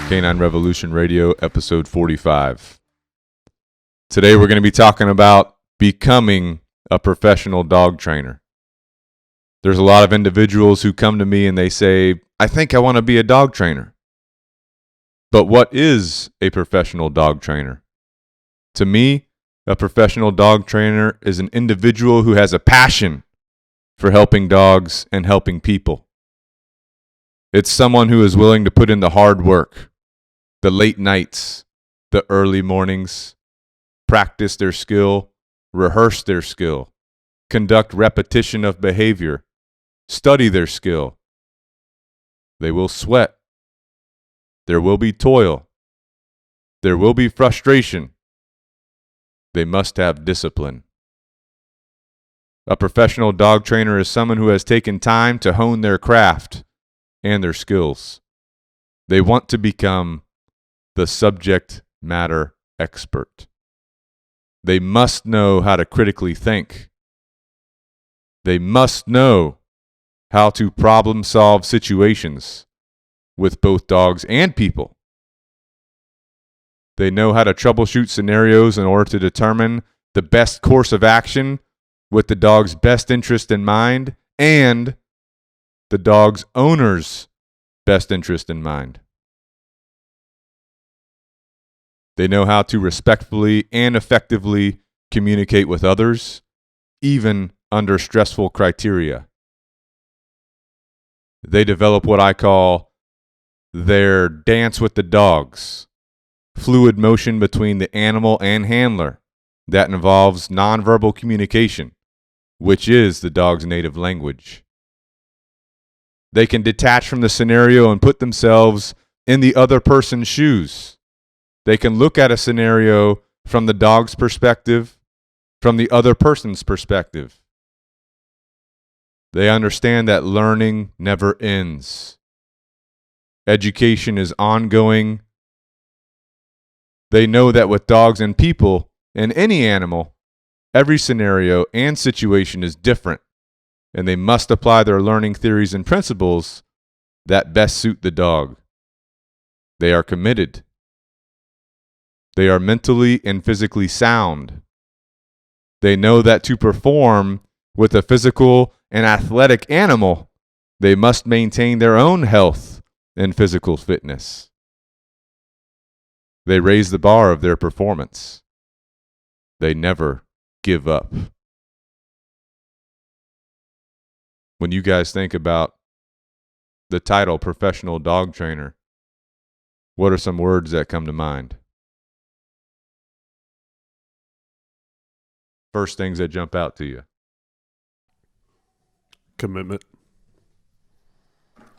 Canine Revolution Radio, episode 45. Today we're going to be talking about becoming a professional dog trainer. There's a lot of individuals who come to me and they say, I think I want to be a dog trainer. But what is a professional dog trainer? To me, a professional dog trainer is an individual who has a passion for helping dogs and helping people. It's someone who is willing to put in the hard work, the late nights, the early mornings, practice their skill, rehearse their skill, conduct repetition of behavior, study their skill. They will sweat. There will be toil. There will be frustration. They must have discipline. A professional dog trainer is someone who has taken time to hone their craft and their skills. They want to become the subject matter expert. They must know how to critically think. They must know how to problem solve situations with both dogs and people. They know how to troubleshoot scenarios in order to determine the best course of action with the dog's best interest in mind and the dog's owner's best interest in mind. They know how to respectfully and effectively communicate with others, even under stressful criteria. They develop what I call their dance with the dogs, fluid motion between the animal and handler that involves nonverbal communication, which is the dog's native language. They can detach from the scenario and put themselves in the other person's shoes. They can look at a scenario from the dog's perspective, from the other person's perspective. They understand that learning never ends. Education is ongoing. They know that with dogs and people and any animal, every scenario and situation is different, and they must apply their learning theories and principles that best suit the dog. They are committed. They are mentally and physically sound. They know that to perform with a physical and athletic animal, they must maintain their own health and physical fitness. They raise the bar of their performance. They never give up. When you guys think about the title professional dog trainer, what are some words that come to mind? First things that jump out to you. Commitment.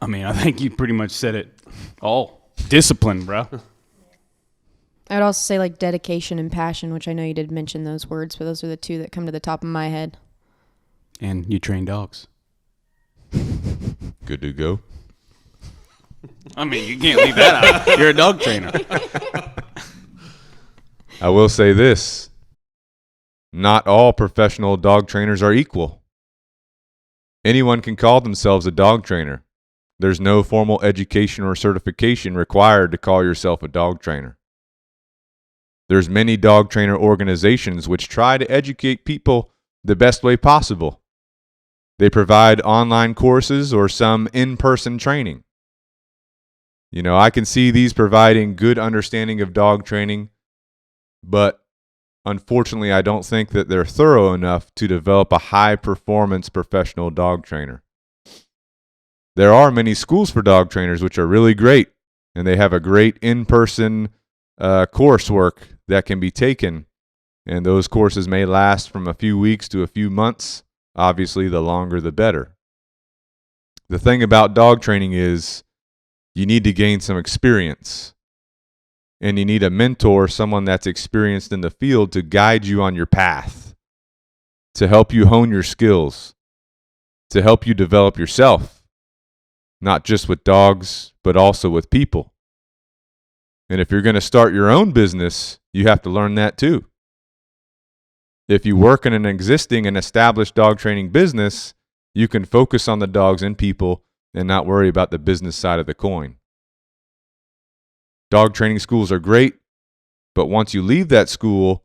I mean, I think you pretty much said it all. Discipline, bro. I'd also say like dedication and passion, which I know you did mention those words, but those are the two that come to the top of my head. And you train dogs. Good to go. I mean, you can't leave that out. You're a dog trainer. I will say this. Not all professional dog trainers are equal. Anyone can call themselves a dog trainer. There's no formal education or certification required to call yourself a dog trainer. There's many dog trainer organizations which try to educate people the best way possible. They provide online courses or some in-person training. You know, I can see these providing good understanding of dog training, but unfortunately, I don't think that they're thorough enough to develop a high-performance professional dog trainer. There are many schools for dog trainers which are really great, and they have a great in-person coursework that can be taken, and those courses may last from a few weeks to a few months. Obviously, the longer the better. The thing about dog training is you need to gain some experience. And you need a mentor, someone that's experienced in the field to guide you on your path, to help you hone your skills, to help you develop yourself, not just with dogs, but also with people. And if you're going to start your own business, you have to learn that too. If you work in an existing and established dog training business, you can focus on the dogs and people and not worry about the business side of the coin. Dog training schools are great, but once you leave that school,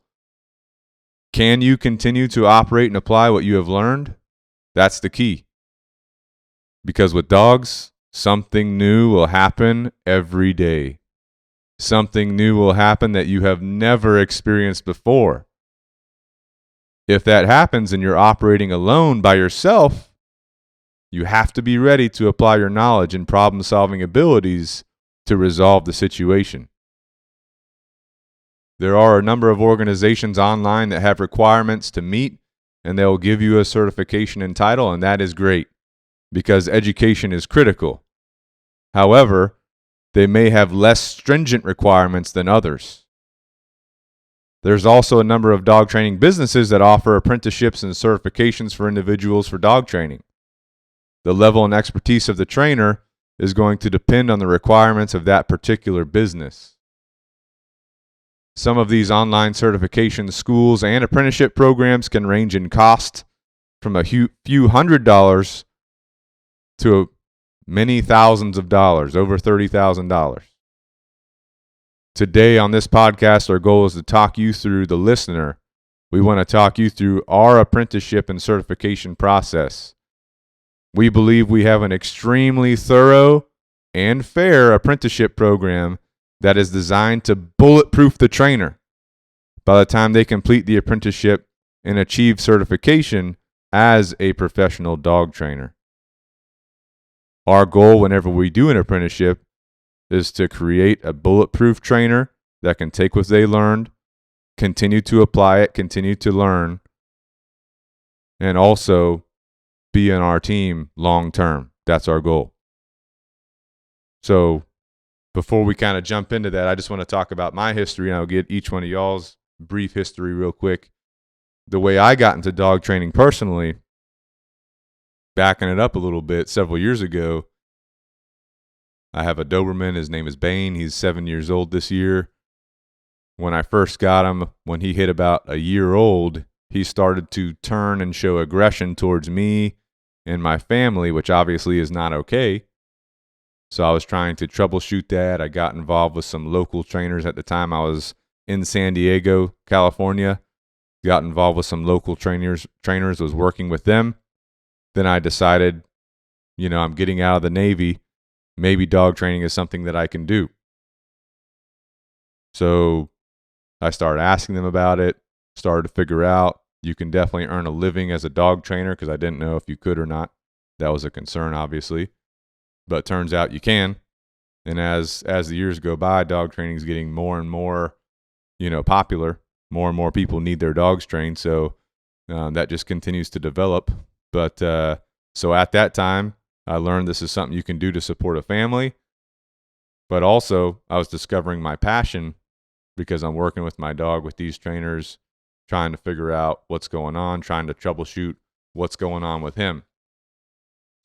can you continue to operate and apply what you have learned? That's the key. Because with dogs, something new will happen every day. Something new will happen that you have never experienced before. If that happens and you're operating alone by yourself, you have to be ready to apply your knowledge and problem-solving abilities to resolve the situation. There are a number of organizations online that have requirements to meet, and they will give you a certification and title, and that is great because education is critical. However, they may have less stringent requirements than others. There's also a number of dog training businesses that offer apprenticeships and certifications for individuals for dog training. The level and expertise of the trainer is going to depend on the requirements of that particular business. Some of these online certification schools and apprenticeship programs can range in cost from a few $100s to many thousands of dollars, over $30,000. Today on this podcast, our goal is to talk you through the listener. We want to talk you through our apprenticeship and certification process. We believe we have an extremely thorough and fair apprenticeship program that is designed to bulletproof the trainer by the time they complete the apprenticeship and achieve certification as a professional dog trainer. Our goal whenever we do an apprenticeship is to create a bulletproof trainer that can take what they learned, continue to apply it, continue to learn, and also be on our team long term. That's our goal. So before we kind of jump into that, I just want to talk about my history, and I'll get each one of y'all's brief history real quick. The way I got into dog training personally, backing it up a little bit, several years ago, I have a Doberman. His name is Bane. He's 7 years old this year. When I first got him, when he hit about a year old, he started to turn and show aggression towards me and my family, which obviously is not okay. So I was trying to troubleshoot that. I got involved with some local trainers at the time. I was in San Diego, California. Got involved with some local trainers, was working with them. Then I decided, I'm getting out of the Navy. Maybe dog training is something that I can do. So I started asking them about it, started to figure out you can definitely earn a living as a dog trainer because I didn't know if you could or not. That was a concern, obviously. But turns out you can. And as the years go by, dog training is getting more and more, popular. More and more people need their dogs trained. So that just continues to develop. But so at that time, I learned this is something you can do to support a family. But also, I was discovering my passion because I'm working with my dog with these trainers, trying to figure out what's going on, trying to troubleshoot what's going on with him.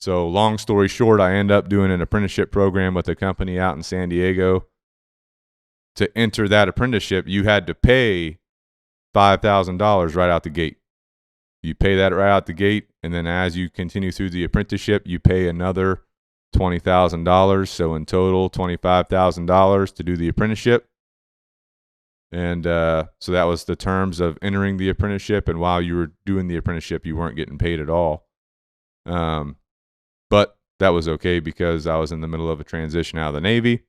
So long story short, I end up doing an apprenticeship program with a company out in San Diego. To enter that apprenticeship, you had to pay $5,000 right out the gate. You pay that right out the gate, and then as you continue through the apprenticeship, you pay another $20,000. So in total, $25,000 to do the apprenticeship. And so that was the terms of entering the apprenticeship. And while you were doing the apprenticeship, you weren't getting paid at all. But that was okay because I was in the middle of a transition out of the Navy.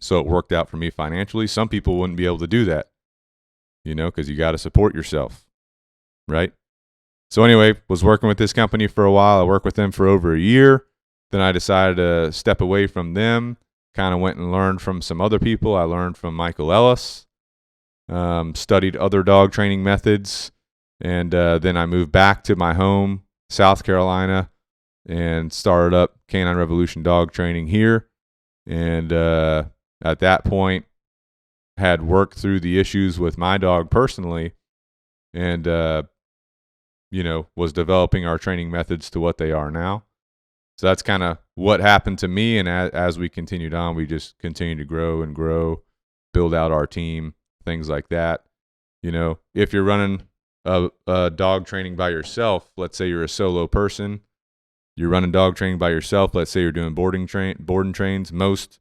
So it worked out for me financially. Some people wouldn't be able to do that, because you got to support yourself, right? So anyway, was working with this company for a while. I worked with them for over a year. Then I decided to step away from them, kind of went and learned from some other people. I learned from Michael Ellis, studied other dog training methods, and then I moved back to my home, South Carolina, and started up Canine Revolution Dog Training here. And at that point, had worked through the issues with my dog personally, and was developing our training methods to what they are now. So that's kind of what happened to me. And as we continued on, we just continued to grow and grow, build out our team, things like that. If you're running a dog training by yourself, let's say you're a solo person, you're running dog training by yourself. Let's say you're doing board and trains. Most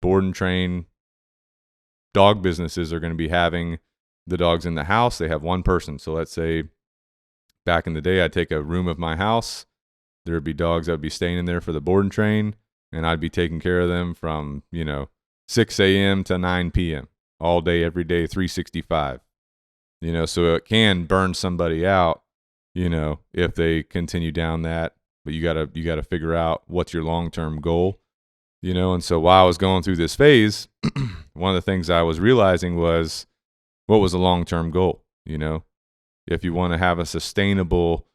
board and train dog businesses are going to be having the dogs in the house. They have one person. So let's say back in the day, I'd take a room of my house. There would be dogs that would be staying in there for the board and train, and I'd be taking care of them from, 6 a.m. to 9 p.m. all day, every day, 365. So it can burn somebody out, if they continue down that. But you gotta figure out what's your long-term goal, And so while I was going through this phase, one of the things I was realizing was, what was the long-term goal? If you want to have a sustainable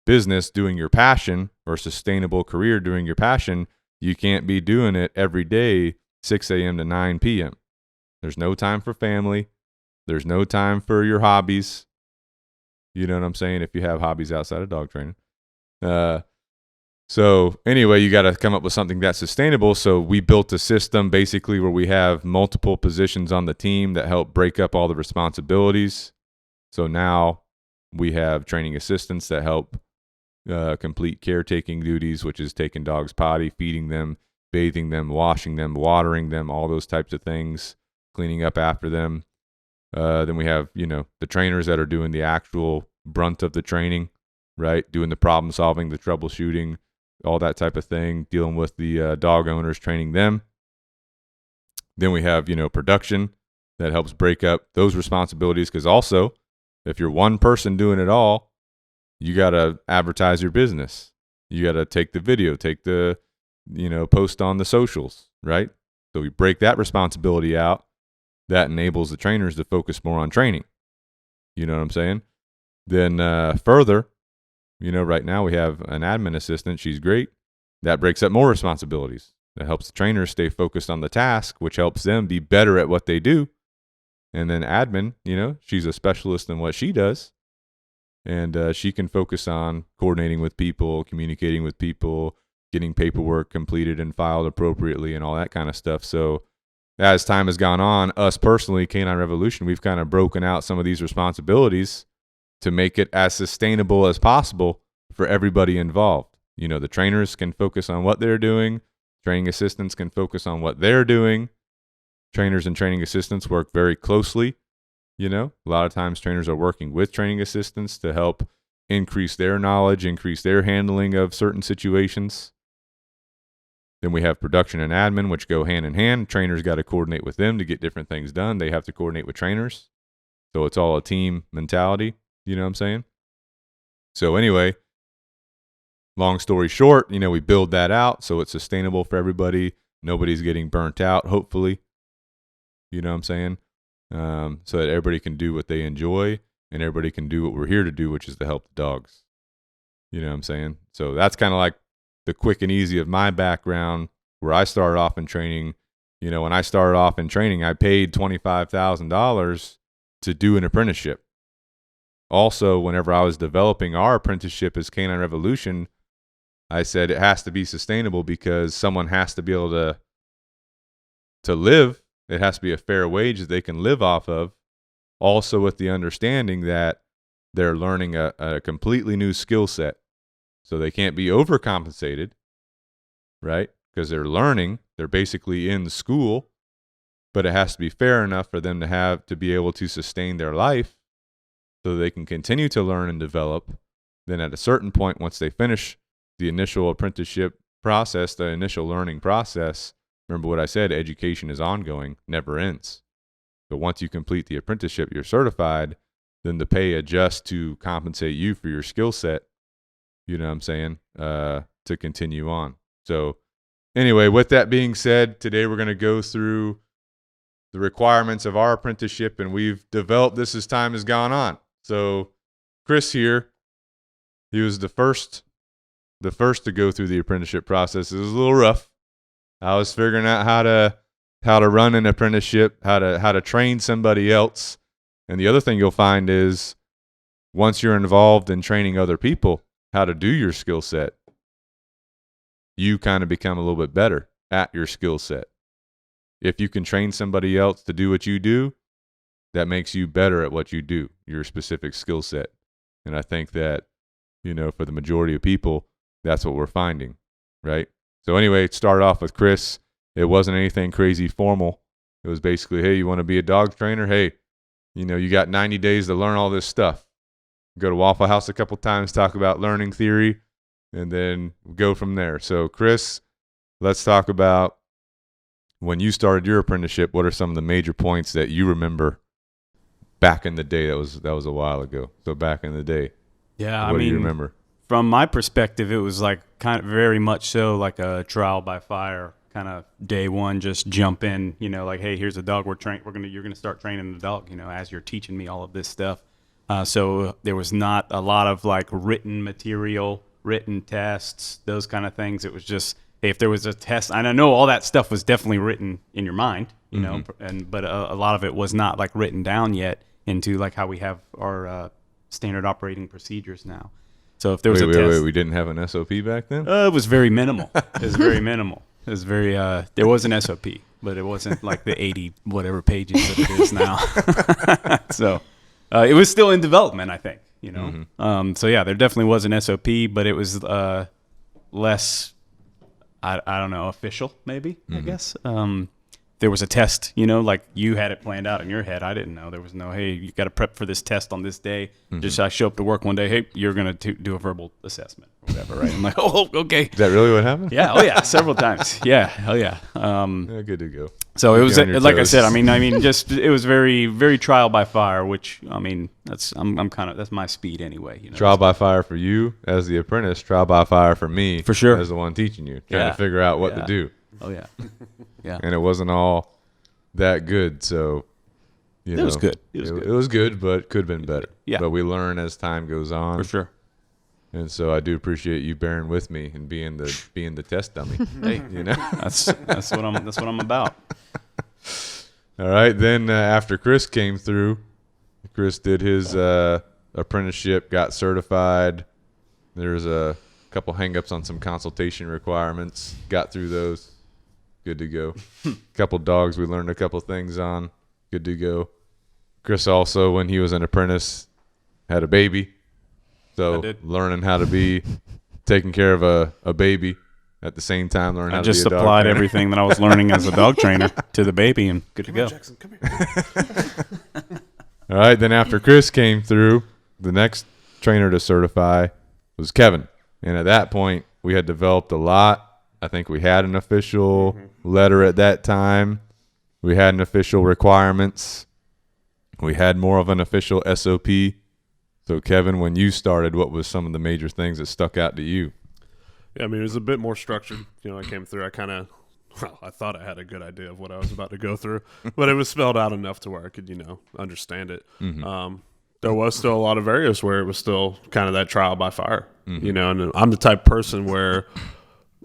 business doing your passion, or sustainable career doing your passion, you can't be doing it every day, 6 a.m. to 9 p.m. There's no time for family. There's no time for your hobbies. You know what I'm saying? If you have hobbies outside of dog training. So anyway, you got to come up with something that's sustainable. So we built a system basically where we have multiple positions on the team that help break up all the responsibilities. So now we have training assistants that help complete caretaking duties, which is taking dogs potty, feeding them, bathing them, washing them, watering them, all those types of things, cleaning up after them. Then we have, the trainers that are doing the actual brunt of the training, right? Doing the problem solving, the troubleshooting, all that type of thing, dealing with the dog owners, training them. Then we have, production that helps break up those responsibilities, because also, if you're one person doing it all, you got to advertise your business. You got to take the video, take the, post on the socials, right? So we break that responsibility out. That enables the trainers to focus more on training. You know what I'm saying? Then further, right now we have an admin assistant. She's great. That breaks up more responsibilities. That helps the trainers stay focused on the task, which helps them be better at what they do. And then admin, she's a specialist in what she does. And she can focus on coordinating with people, communicating with people, getting paperwork completed and filed appropriately, and all that kind of stuff. So as time has gone on, us personally, Canine Revolution, we've kind of broken out some of these responsibilities to make it as sustainable as possible for everybody involved. The trainers can focus on what they're doing. Training assistants can focus on what they're doing. Trainers and training assistants work very closely. A lot of times trainers are working with training assistants to help increase their knowledge, increase their handling of certain situations. Then we have production and admin, which go hand in hand. Trainers got to coordinate with them to get different things done. They have to coordinate with trainers. So it's all a team mentality. You know what I'm saying? So anyway, long story short, we build that out so it's sustainable for everybody. Nobody's getting burnt out, hopefully. You know what I'm saying? So that everybody can do what they enjoy, and everybody can do what we're here to do, which is to help the dogs. You know what I'm saying? So that's kind of like the quick and easy of my background, where I started off in training. When I started off in training, I paid $25,000 to do an apprenticeship. Also, whenever I was developing our apprenticeship as Canine Revolution, I said it has to be sustainable, because someone has to be able to live. It has to be a fair wage that they can live off of. Also with the understanding that they're learning a completely new skill set. So they can't be overcompensated, right? Because they're learning. They're basically in school. But it has to be fair enough for them to be able to sustain their life, so they can continue to learn and develop. Then at a certain point, once they finish the initial apprenticeship process, the initial learning process, remember what I said, education is ongoing, never ends. So once you complete the apprenticeship, you're certified, then the pay adjusts to compensate you for your skill set, you know what I'm saying, to continue on. So anyway, with that being said, today we're going to go through the requirements of our apprenticeship, and we've developed this as time has gone on. So Chris here, he was the first to go through the apprenticeship process. It was a little rough. I was figuring out how to run an apprenticeship, how to train somebody else. And the other thing you'll find is, once you're involved in training other people how to do your skill set, you kind of become a little bit better at your skill set. If you can train somebody else to do what you do, that makes you better at what you do, your specific skill set. And I think that, for the majority of people, that's what we're finding, right? So anyway, it started off with Chris. It wasn't anything crazy formal. It was basically, hey, you want to be a dog trainer? Hey, you got 90 days to learn all this stuff. Go to Waffle House a couple times, talk about learning theory, and then go from there. So, Chris, let's talk about when you started your apprenticeship. What are some of the major points that you remember back in the day? That was a while ago. So back in the day, Yeah, what do you remember? From my perspective, it was like kind of very much so like a trial by fire kind of day one. Just jump in, like, hey, here's a dog. You're gonna start training the dog, as you're teaching me all of this stuff. So there was not a lot of like written material, written tests, those kind of things. It was just, hey, if there was a test, and I know all that stuff was definitely written in your mind, but a lot of it was not like written down yet into like how we have our standard operating procedures now. So if there was a test, we didn't have an SOP back then? it was very minimal. It was very minimal. It was very, there was an SOP, but it wasn't like the 80 whatever pages that it is now. So it was still in development, I think, So yeah, there definitely was an SOP, but it was less, I don't know, official maybe, I guess. There was a test, like you had it planned out in your head. I didn't know. There was no, hey, you got to prep for this test on this day. Just I show up to work one day, hey, you're going to do a verbal assessment or whatever, right? I'm like, oh, okay. Is that really what happened? Yeah. Oh, yeah. Several times. Yeah. Oh, yeah. Yeah, good to go. So it was, like I toes. said, I mean, just it was very, very trial by fire, which, I mean, that's my speed anyway. Trial by fire for you as the apprentice, trial by fire for me For sure. as the one teaching you, trying to figure out what to do. Oh, yeah. Yeah. And it wasn't all that good, so It was good. It was good, but could have been better. Yeah. But we learn as time goes on. For sure. And so I do appreciate you bearing with me and being the test dummy. Hey, that's what I'm about. All right. Then after Chris came through, Chris did his apprenticeship, got certified. There's a couple hangups on some consultation requirements. Got through those. Good to go. Couple dogs we learned a couple things on. Good to go. Chris also, when he was an apprentice, had a baby. So learning how to be taking care of a baby at the same time learning how to be a dog trainer. I just applied everything that I was learning as a dog trainer to the baby and good to go. Jackson, come here. All right. Then after Chris came through, the next trainer to certify was Kevin. And at that point, we had developed a lot. I think we had an official letter at that time. We had an official requirements. We had more of an official SOP. So, Kevin, when you started, what was some of the major things that stuck out to you? Yeah, I mean, it was a bit more structured. I came through, I thought I had a good idea of what I was about to go through, but it was spelled out enough to where I could, understand it. There was still a lot of areas where it was still kind of that trial by fire, and I'm the type of person where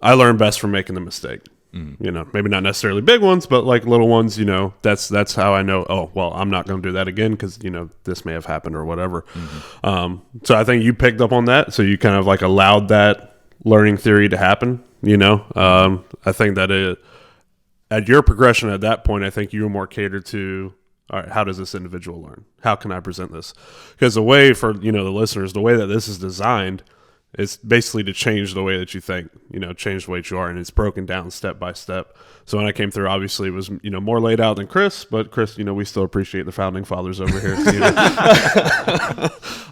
I learn best from making the mistake. Maybe not necessarily big ones, but like little ones, that's how I know, oh, well, I'm not going to do that again because, this may have happened or whatever. So I think you picked up on that. So you kind of like allowed that learning theory to happen, I think that at your progression at that point, I think you were more catered to, all right, how does this individual learn? How can I present this? Because the way for, the listeners, the way that this is designed, it's basically to change the way that you think, change the way that you are, and it's broken down step by step. So when I came through, obviously it was, more laid out than Chris, but Chris, we still appreciate the founding fathers over here.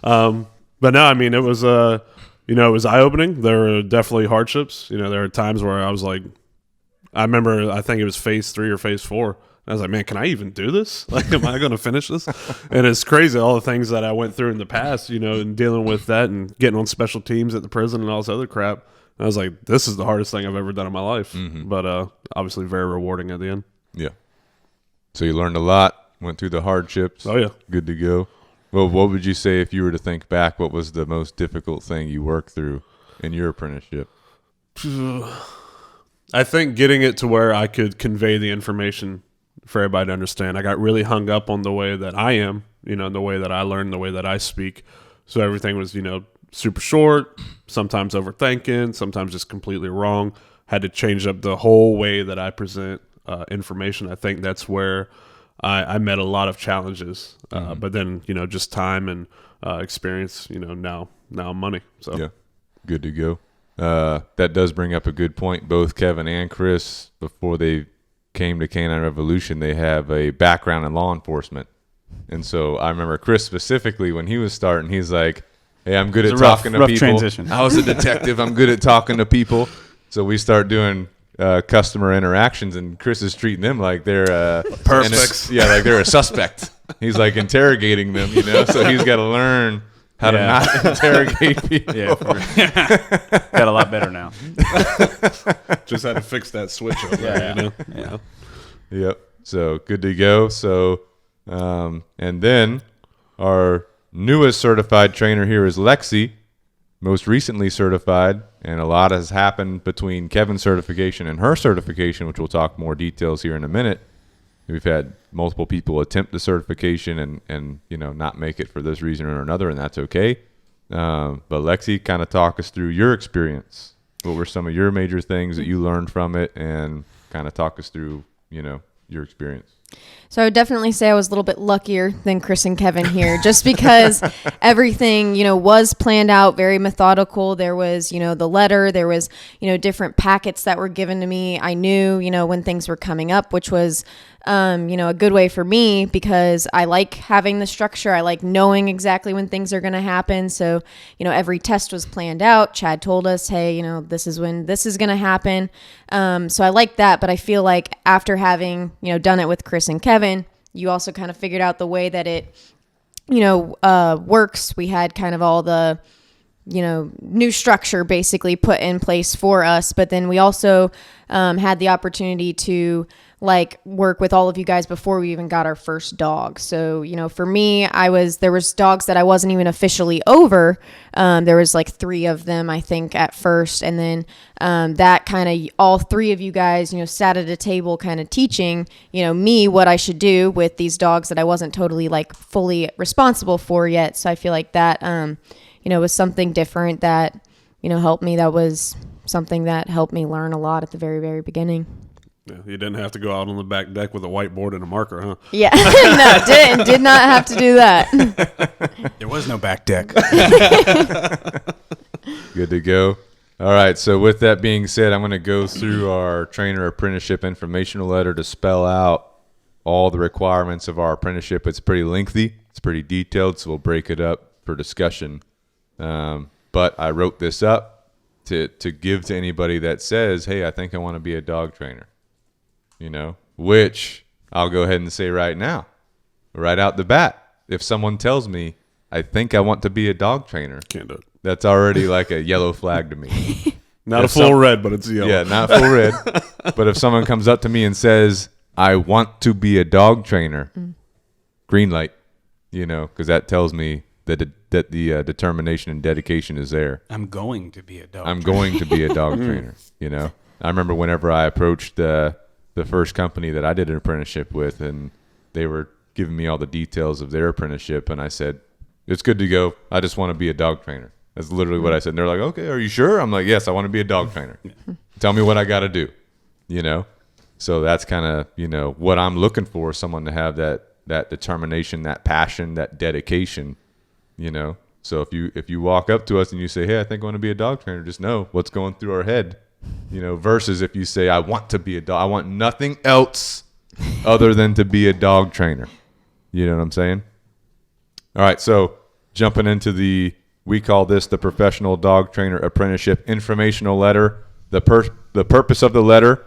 But no, I mean, it was, it was eye-opening. There were definitely hardships. There were times where I was like, I remember, I think it was phase 3 or phase 4. I was like, man, can I even do this? Like, am I going to finish this? And it's crazy, all the things that I went through in the past, and dealing with that and getting on special teams at the prison and all this other crap. And I was like, this is the hardest thing I've ever done in my life. But obviously very rewarding at the end. Yeah. So you learned a lot, went through the hardships. Oh, yeah. Good to go. Well, what would you say if you were to think back, what was the most difficult thing you worked through in your apprenticeship? I think getting it to where I could convey the information for everybody to understand. I got really hung up on the way that I am, the way that I learn, the way that I speak. So everything was, super short, sometimes overthinking, sometimes just completely wrong. Had to change up the whole way that I present information. I think that's where I met a lot of challenges. But then, just time and experience, now money. So yeah, good to go. That does bring up a good point. Both Kevin and Chris, before they came to Canine Revolution, they have a background in law enforcement. And so I remember Chris specifically when he was starting, he's like, hey, I'm good at talking to people. Transition. I was a detective. I'm good at talking to people. So we start doing customer interactions, and Chris is treating them like they're Perfect. Yeah, like they're a suspect. He's like interrogating them, you know. So he's got to learn how to not interrogate people. Yeah, got a lot better now. Just had to fix that switch over there, you know? Yeah. Yep. So good to go. So, and then our newest certified trainer here is Lexi, most recently certified, and a lot has happened between Kevin's certification and her certification, which we'll talk more details here in a minute. We've had multiple people attempt the certification and you know, not make it for this reason or another, and that's okay. But Lexi, kind of talk us through your experience. What were some of your major things that you learned from it, and kind of talk us through, you know, your experience. So I would definitely say I was a little bit luckier than Chris and Kevin here, just because everything, you know, was planned out, very methodical. There was, you know, the letter, there was, you know, different packets that were given to me. I knew, you know, when things were coming up, which was, you know, a good way for me because I like having the structure. I like knowing exactly when things are going to happen. So, you know, every test was planned out. Chad told us, hey, you know, this is when this is going to happen. So I like that. But I feel like after having, you know, done it with Chris and Kevin, you also kind of figured out the way that it, you know, works. We had kind of all the, you know, new structure basically put in place for us. But then we also had the opportunity to like work with all of you guys before we even got our first dog. So, you know, for me, there was dogs that I wasn't even officially over. There was like 3 of them, I think, at first. And then that kind of all 3 of you guys, you know, sat at a table kind of teaching, you know, me what I should do with these dogs that I wasn't totally like fully responsible for yet. So I feel like that, you know, was something different that, you know, helped me. That was something that helped me learn a lot at the very, very beginning. Yeah, you didn't have to go out on the back deck with a whiteboard and a marker, huh? Yeah, no, did not have to do that. There was no back deck. Good to go. All right. So with that being said, I'm going to go through our trainer apprenticeship informational letter to spell out all the requirements of our apprenticeship. It's pretty lengthy. It's pretty detailed, so we'll break it up for discussion. But I wrote this up to give to anybody that says, hey, I think I want to be a dog trainer. You know, which I'll go ahead and say right now, right out the bat, if someone tells me, I think I want to be a dog trainer, Can't do it. that's already like a yellow flag to me. Not a full red, but it's yellow. Yeah, not full red. But if someone comes up to me and says, I want to be a dog trainer, green light, you know, because that tells me that the determination and dedication is there. I'm going to be a dog. I'm going to be a dog trainer, you know. I remember whenever I approached the first company that I did an apprenticeship with, and they were giving me all the details of their apprenticeship, and I said, it's good to go. I just want to be a dog trainer. That's literally what I said. And they're like, okay, are you sure? I'm like, yes, I want to be a dog trainer. Tell me what I got to do, you know? So that's kind of, you know, what I'm looking for, someone to have that determination, that passion, that dedication, you know? So if you walk up to us and you say, hey, I think I want to be a dog trainer, just know what's going through our head. You know, versus if you say, I want to be a dog, I want nothing else other than to be a dog trainer. You know what I'm saying? All right, so jumping into we call this the Professional Dog Trainer Apprenticeship Informational Letter. The purpose of the letter,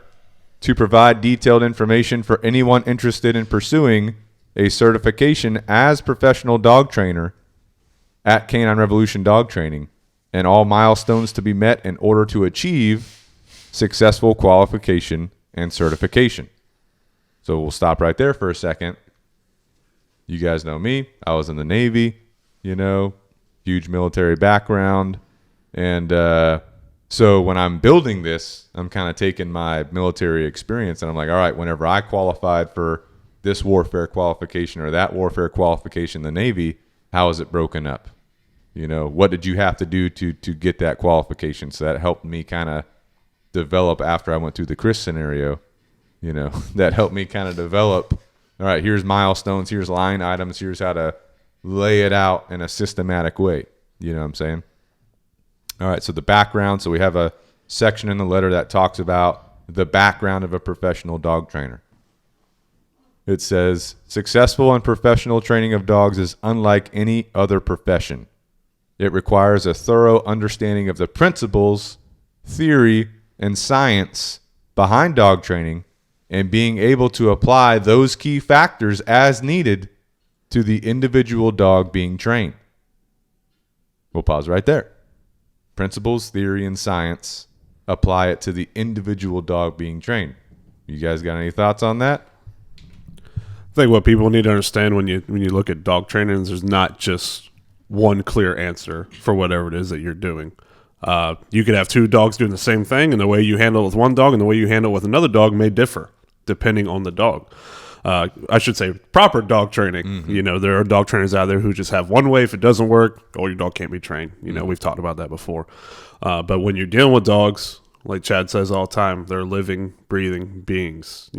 to provide detailed information for anyone interested in pursuing a certification as professional dog trainer at Canine Revolution Dog Training, and all milestones to be met in order to achieve successful qualification and certification. So we'll stop right there for a second. You guys know me. I was in the Navy, you know, huge military background. And so when I'm building this, I'm kind of taking my military experience and I'm like, all right, whenever I qualified for this warfare qualification or that warfare qualification in the Navy, how is it broken up? You know, what did you have to do to get that qualification? So that helped me kind of develop after I went through the Chris scenario, you know, that helped me kind of develop, all right, here's milestones, here's line items, here's how to lay it out in a systematic way. You know what I'm saying? All right, so the background. So we have a section in the letter that talks about the background of a professional dog trainer. It says, successful and professional training of dogs is unlike any other profession. It requires a thorough understanding of the principles, theory, and science behind dog training and being able to apply those key factors as needed to the individual dog being trained. We'll pause right there. Principles, theory, and science. Apply it to the individual dog being trained. You guys got any thoughts on that? I think what people need to understand when you look at dog training is there's not just one clear answer for whatever it is that you're doing. You could have two dogs doing the same thing, and the way you handle it with one dog and the way you handle it with another dog may differ depending on the dog. I should say proper dog training. Mm-hmm. There are dog trainers out there who just have one way. If it doesn't work, your dog can't be trained. We've talked about that before. But when you're dealing with dogs, like Chad says all the time, they're living, breathing beings.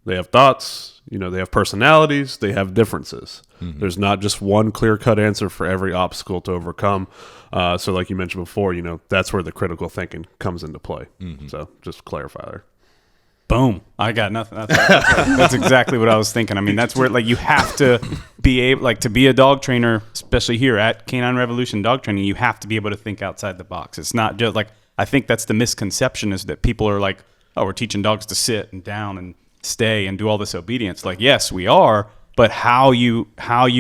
They have thoughts, they have personalities, they have differences. Mm-hmm. There's not just one clear-cut answer for every obstacle to overcome. So like you mentioned before, that's where the critical thinking comes into play. Mm-hmm. So just clarify there. Boom. I got nothing. That's exactly what I was thinking. I mean, that's where you have to be able, to be a dog trainer, especially here at Canine Revolution Dog Training, you have to be able to think outside the box. It's not just I think that's the misconception is that people are like, oh, we're teaching dogs to sit and down and stay and do all this obedience. Yes, we are, but how you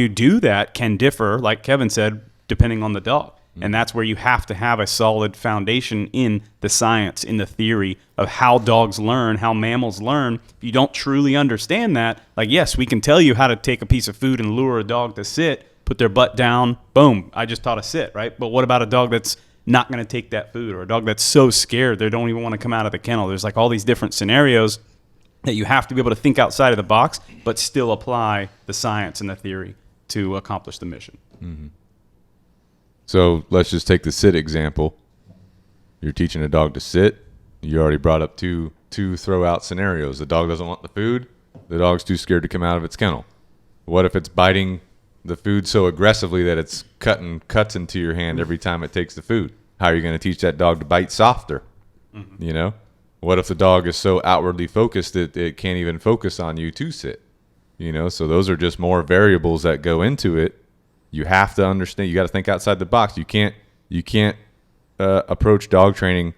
do that can differ, like Kevin said, depending on the dog. And that's where you have to have a solid foundation in the science, in the theory of how dogs learn, how mammals learn. If you don't truly understand that, yes, we can tell you how to take a piece of food and lure a dog to sit, put their butt down, boom, I just taught a sit, right? But what about a dog that's not going to take that food, or a dog that's so scared they don't even want to come out of the kennel? There's all these different scenarios that you have to be able to think outside of the box, but still apply the science and the theory to accomplish the mission. Mm-hmm. So let's just take the sit example. You're teaching a dog to sit. You already brought up two throw-out scenarios. The dog doesn't want the food. The dog's too scared to come out of its kennel. What if it's biting the food so aggressively that it's cutting cuts into your hand every time it takes the food? How are you going to teach that dog to bite softer? Mm-hmm. What if the dog is so outwardly focused that it can't even focus on you to sit? So those are just more variables that go into it. You have to understand. You got to think outside the box. You can't approach dog training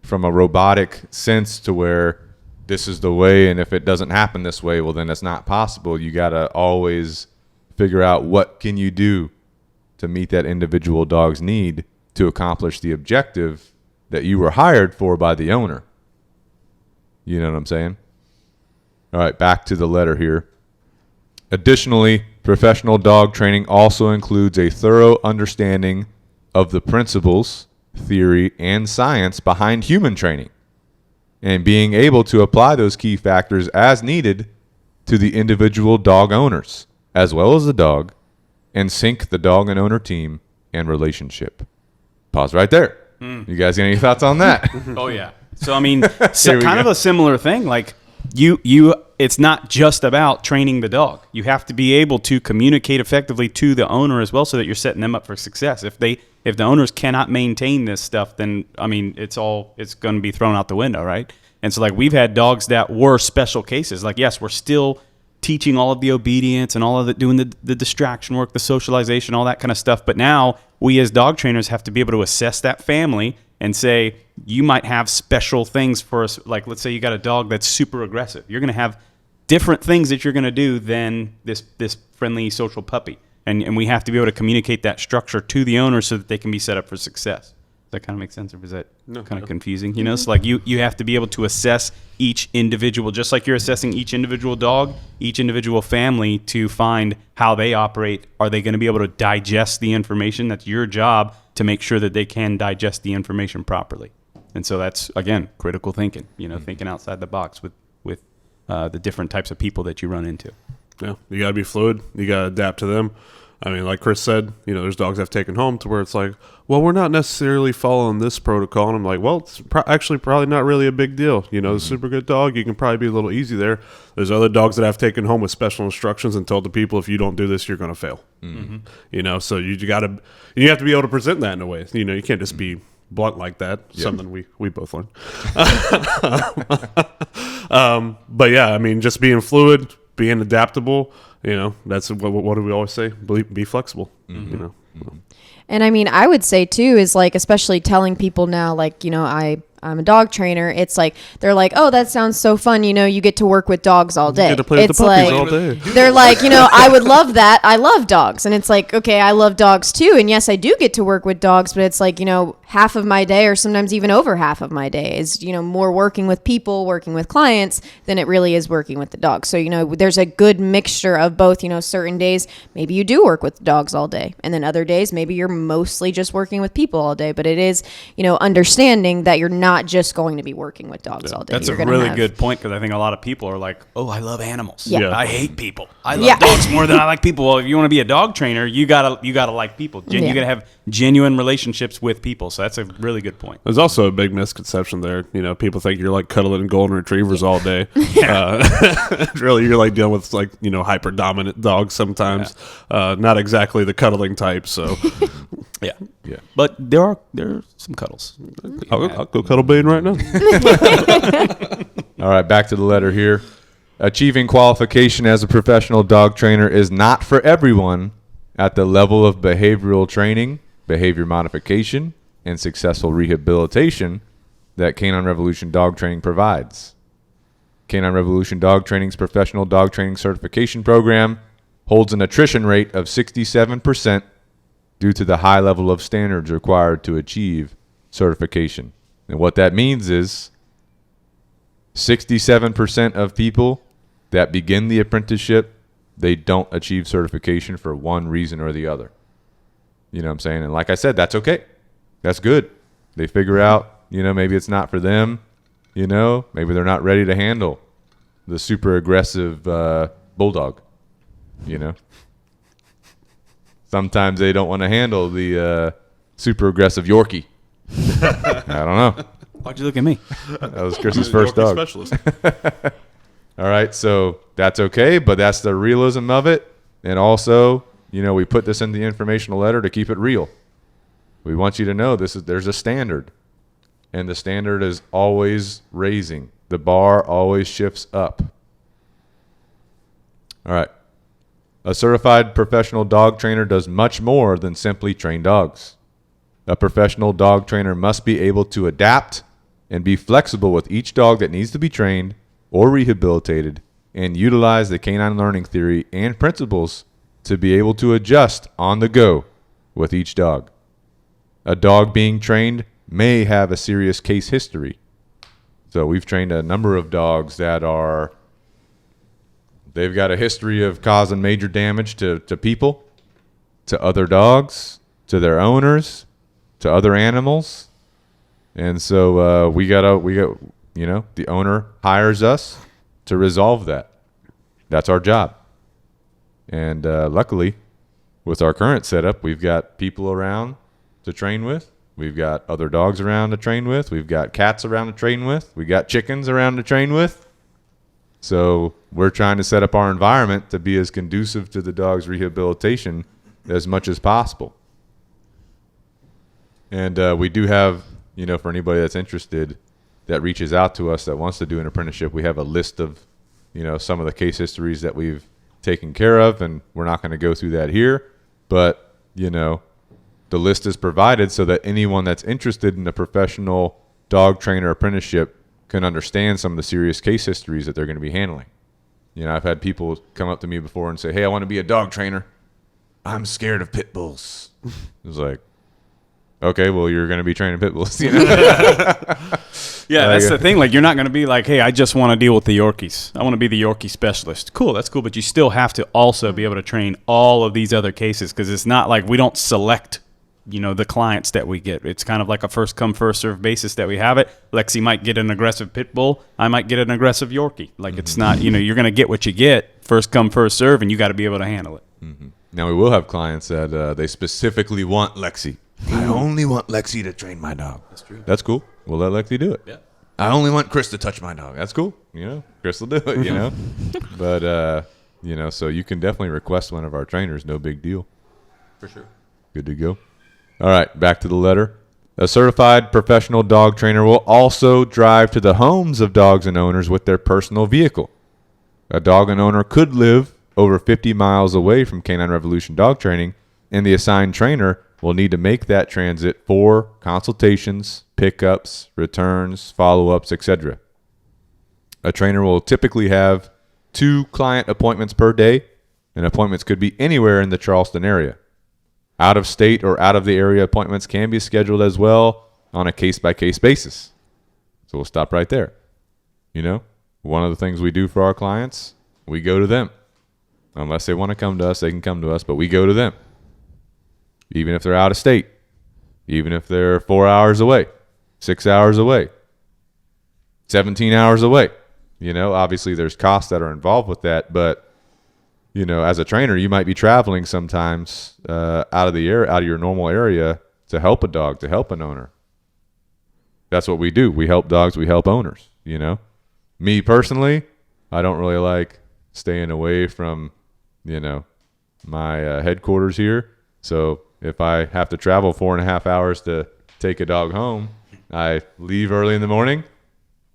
from a robotic sense to where this is the way, and if it doesn't happen this way, well, then it's not possible. You got to always figure out what can you do to meet that individual dog's need to accomplish the objective that you were hired for by the owner. You know what I'm saying? All right, back to the letter here. Additionally, professional dog training also includes a thorough understanding of the principles, theory, and science behind human training, and being able to apply those key factors as needed to the individual dog owners, as well as the dog, and sync the dog and owner team and relationship. Pause right there. You guys got any thoughts on that? Oh, yeah. So, I mean, kind of a similar thing. It's not just about training the dog. You have to be able to communicate effectively to the owner as well, so that you're setting them up for success. If the owners cannot maintain this stuff, then it's going to be thrown out the window, right? And so we've had dogs that were special cases. Yes, we're still teaching all of the obedience and all of doing the distraction work, the socialization, all that kind of stuff. But now we as dog trainers have to be able to assess that family and say, you might have special things for us. Let's say you got a dog that's super aggressive. You're going to have different things that you're going to do than this friendly social puppy. And we have to be able to communicate that structure to the owner so that they can be set up for success. Does that kind of make sense, or is that kind of confusing? So you have to be able to assess each individual, just like you're assessing each individual dog, each individual family, to find how they operate. Are they going to be able to digest the information? That's your job, to make sure that they can digest the information properly. And so that's, again, critical thinking, thinking outside the box with the different types of people that you run into. Yeah, you got to be fluid. You got to adapt to them. Like Chris said, there's dogs I've taken home to where it's well, we're not necessarily following this protocol. And I'm like, well, it's actually probably not really a big deal. A super good dog, you can probably be a little easy there. There's other dogs that I've taken home with special instructions and told the people, if you don't do this, you're going to fail. Mm-hmm. So you have to be able to present that in a way. You can't just be blunt like that. Yep. Something we both learned. But yeah, I mean, just being fluid, being adaptable. That's what do we always say? Be flexible. And I mean, I would say too is like, especially telling people now, like, I'm a dog trainer. It's like, they're like, oh, that sounds so fun. You get to work with dogs all day. You get to play it's with the puppies like, all day. They're like, I would love that. I love dogs. And it's like, okay, I love dogs too. And yes, I do get to work with dogs, but it's like, half of my day, or sometimes even over half of my day is, more working with people, working with clients than it really is working with the dogs. So, there's a good mixture of both. Certain days, maybe you do work with dogs all day. And then other days, maybe you're mostly just working with people all day. But it is, understanding that you're not just going to be working with dogs all day. That's You're a gonna really have- good point, because I think a lot of people are like, oh, I love animals. Yeah. Yeah. I hate people. I love dogs more than I like people. Well, if you want to be a dog trainer, you gotta like people. You gotta have genuine relationships with people. So that's a really good point. There's also a big misconception there. People think you're like cuddling golden retrievers all day. Really, you're like dealing with like hyper dominant dogs sometimes. Not exactly the cuddling type. So Yeah. Yeah. But there are some cuddles. I'll go cuddle Bane right now. All right, back to the letter here. Achieving qualification as a professional dog trainer is not for everyone at the level of behavioral training, behavior modification, and successful rehabilitation that Canine Revolution Dog Training provides. Canine Revolution Dog Training's professional dog training certification program holds an attrition rate of 67% due to the high level of standards required to achieve certification. And what that means is 67% of people that begin the apprenticeship, they don't achieve certification for one reason or the other. You know what I'm saying? And like I said, that's okay. That's good. They figure out, maybe it's not for them. Maybe they're not ready to handle the super aggressive bulldog. Sometimes they don't want to handle the super aggressive Yorkie. I don't know. Why'd you look at me? That was Chris's first dog. Specialist. All right, so that's okay, but that's the realism of it. And also, we put this in the informational letter to keep it real. We want you to know there's a standard, and the standard is always raising. The bar always shifts up. All right. A certified professional dog trainer does much more than simply train dogs. A professional dog trainer must be able to adapt and be flexible with each dog that needs to be trained or rehabilitated, and utilize the canine learning theory and principles to be able to adjust on the go with each dog. A dog being trained may have a serious case history. So we've trained a number of dogs that they've got a history of causing major damage to people, to other dogs, to their owners, to other animals. And so the owner hires us to resolve that. That's our job. And luckily, with our current setup, we've got people around to train with. We've got other dogs around to train with. We've got cats around to train with. We got chickens around to train with. So we're trying to set up our environment to be as conducive to the dog's rehabilitation as much as possible. And we do have, for anybody that's interested that reaches out to us that wants to do an apprenticeship, we have a list of, some of the case histories that we've taken care of, and we're not going to go through that here. But, the list is provided so that anyone that's interested in a professional dog trainer apprenticeship can understand some of the serious case histories that they're going to be handling. I've had people come up to me before and say, hey, I want to be a dog trainer. I'm scared of pit bulls. It's like, okay, well, you're going to be training pit bulls. Yeah, that's the thing. Like, you're not going to be like, hey, I just want to deal with the Yorkies. I want to be the Yorkie specialist. Cool, that's cool. But you still have to also be able to train all of these other cases, because it's not like we don't select, the clients that we get. It's kind of like a first come, first serve basis that we have it. Lexi might get an aggressive pit bull. I might get an aggressive Yorkie. Like, it's not, you're going to get what you get. First come, first serve, and you got to be able to handle it. Mm-hmm. Now, we will have clients that they specifically want Lexi. I only want Lexi to train my dog. That's true. That's cool. We'll let Lexi do it. Yeah. I only want Chris to touch my dog. That's cool. Chris will do it, But, so you can definitely request one of our trainers. No big deal. For sure. Good to go. All right, back to the letter. A certified professional dog trainer will also drive to the homes of dogs and owners with their personal vehicle. A dog and owner could live over 50 miles away from Canine Revolution dog training, and the assigned trainer will need to make that transit for consultations, pickups, returns, follow-ups, etc. A trainer will typically have 2 client appointments per day, and appointments could be anywhere in the Charleston area. Out of state or out of the area appointments can be scheduled as well on a case-by-case basis. So we'll stop right there. One of the things we do for our clients, we go to them. Unless they want to come to us, they can come to us, but we go to them. Even if they're out of state, even if they're 4 hours away, 6 hours away, 17 hours away. Obviously there's costs that are involved with that, but as a trainer, you might be traveling sometimes out of your normal area to help a dog, to help an owner. That's what we do. We help dogs, we help owners, Me personally, I don't really like staying away from, my headquarters here. So if I have to travel 4.5 hours to take a dog home, I leave early in the morning.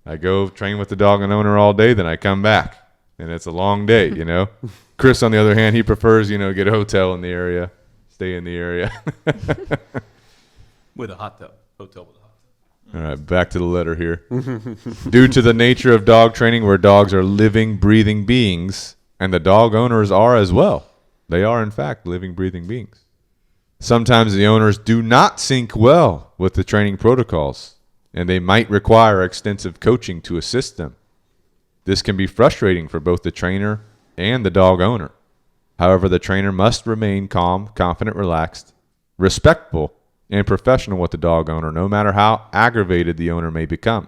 I go train with the dog and owner all day, then I come back. And it's a long day, Chris, on the other hand, he prefers, get a hotel in the area, stay in the area. With a hot tub. Hotel with a hot tub. All right, back to the letter here. Due to the nature of dog training, where dogs are living, breathing beings, and the dog owners are as well. They are, in fact, living, breathing beings. Sometimes the owners do not sync well with the training protocols, and they might require extensive coaching to assist them. This can be frustrating for both the trainer and the dog owner. However, the trainer must remain calm, confident, relaxed, respectful, and professional with the dog owner, no matter how aggravated the owner may become.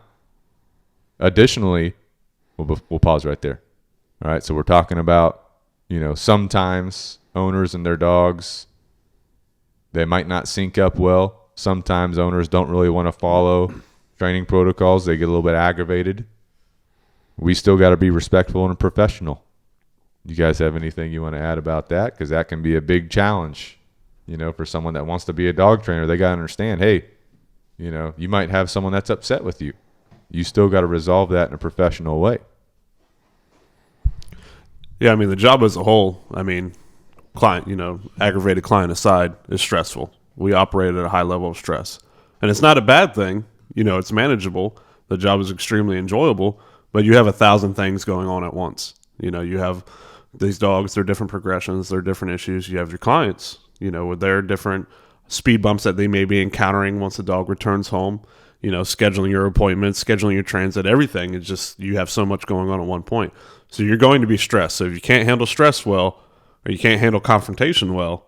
Additionally, we'll pause right there. All right, so we're talking about, sometimes owners and their dogs, they might not sync up well. Sometimes owners don't really want to follow training protocols. They get a little bit aggravated. We still got to be respectful and professional. You guys have anything you want to add about that? Because that can be a big challenge, for someone that wants to be a dog trainer. They got to understand, hey, you might have someone that's upset with you. You still got to resolve that in a professional way. Yeah, the job as a whole, client, aggravated client aside, is stressful. We operate at a high level of stress. And it's not a bad thing. It's manageable. The job is extremely enjoyable. But you have 1,000 things going on at once. You have these dogs, their different progressions, their different issues. You have your clients, with their different speed bumps that they may be encountering once the dog returns home. Scheduling your appointments, scheduling your transit, everything. It's just you have so much going on at one point. So you're going to be stressed. So if you can't handle stress well, or you can't handle confrontation well,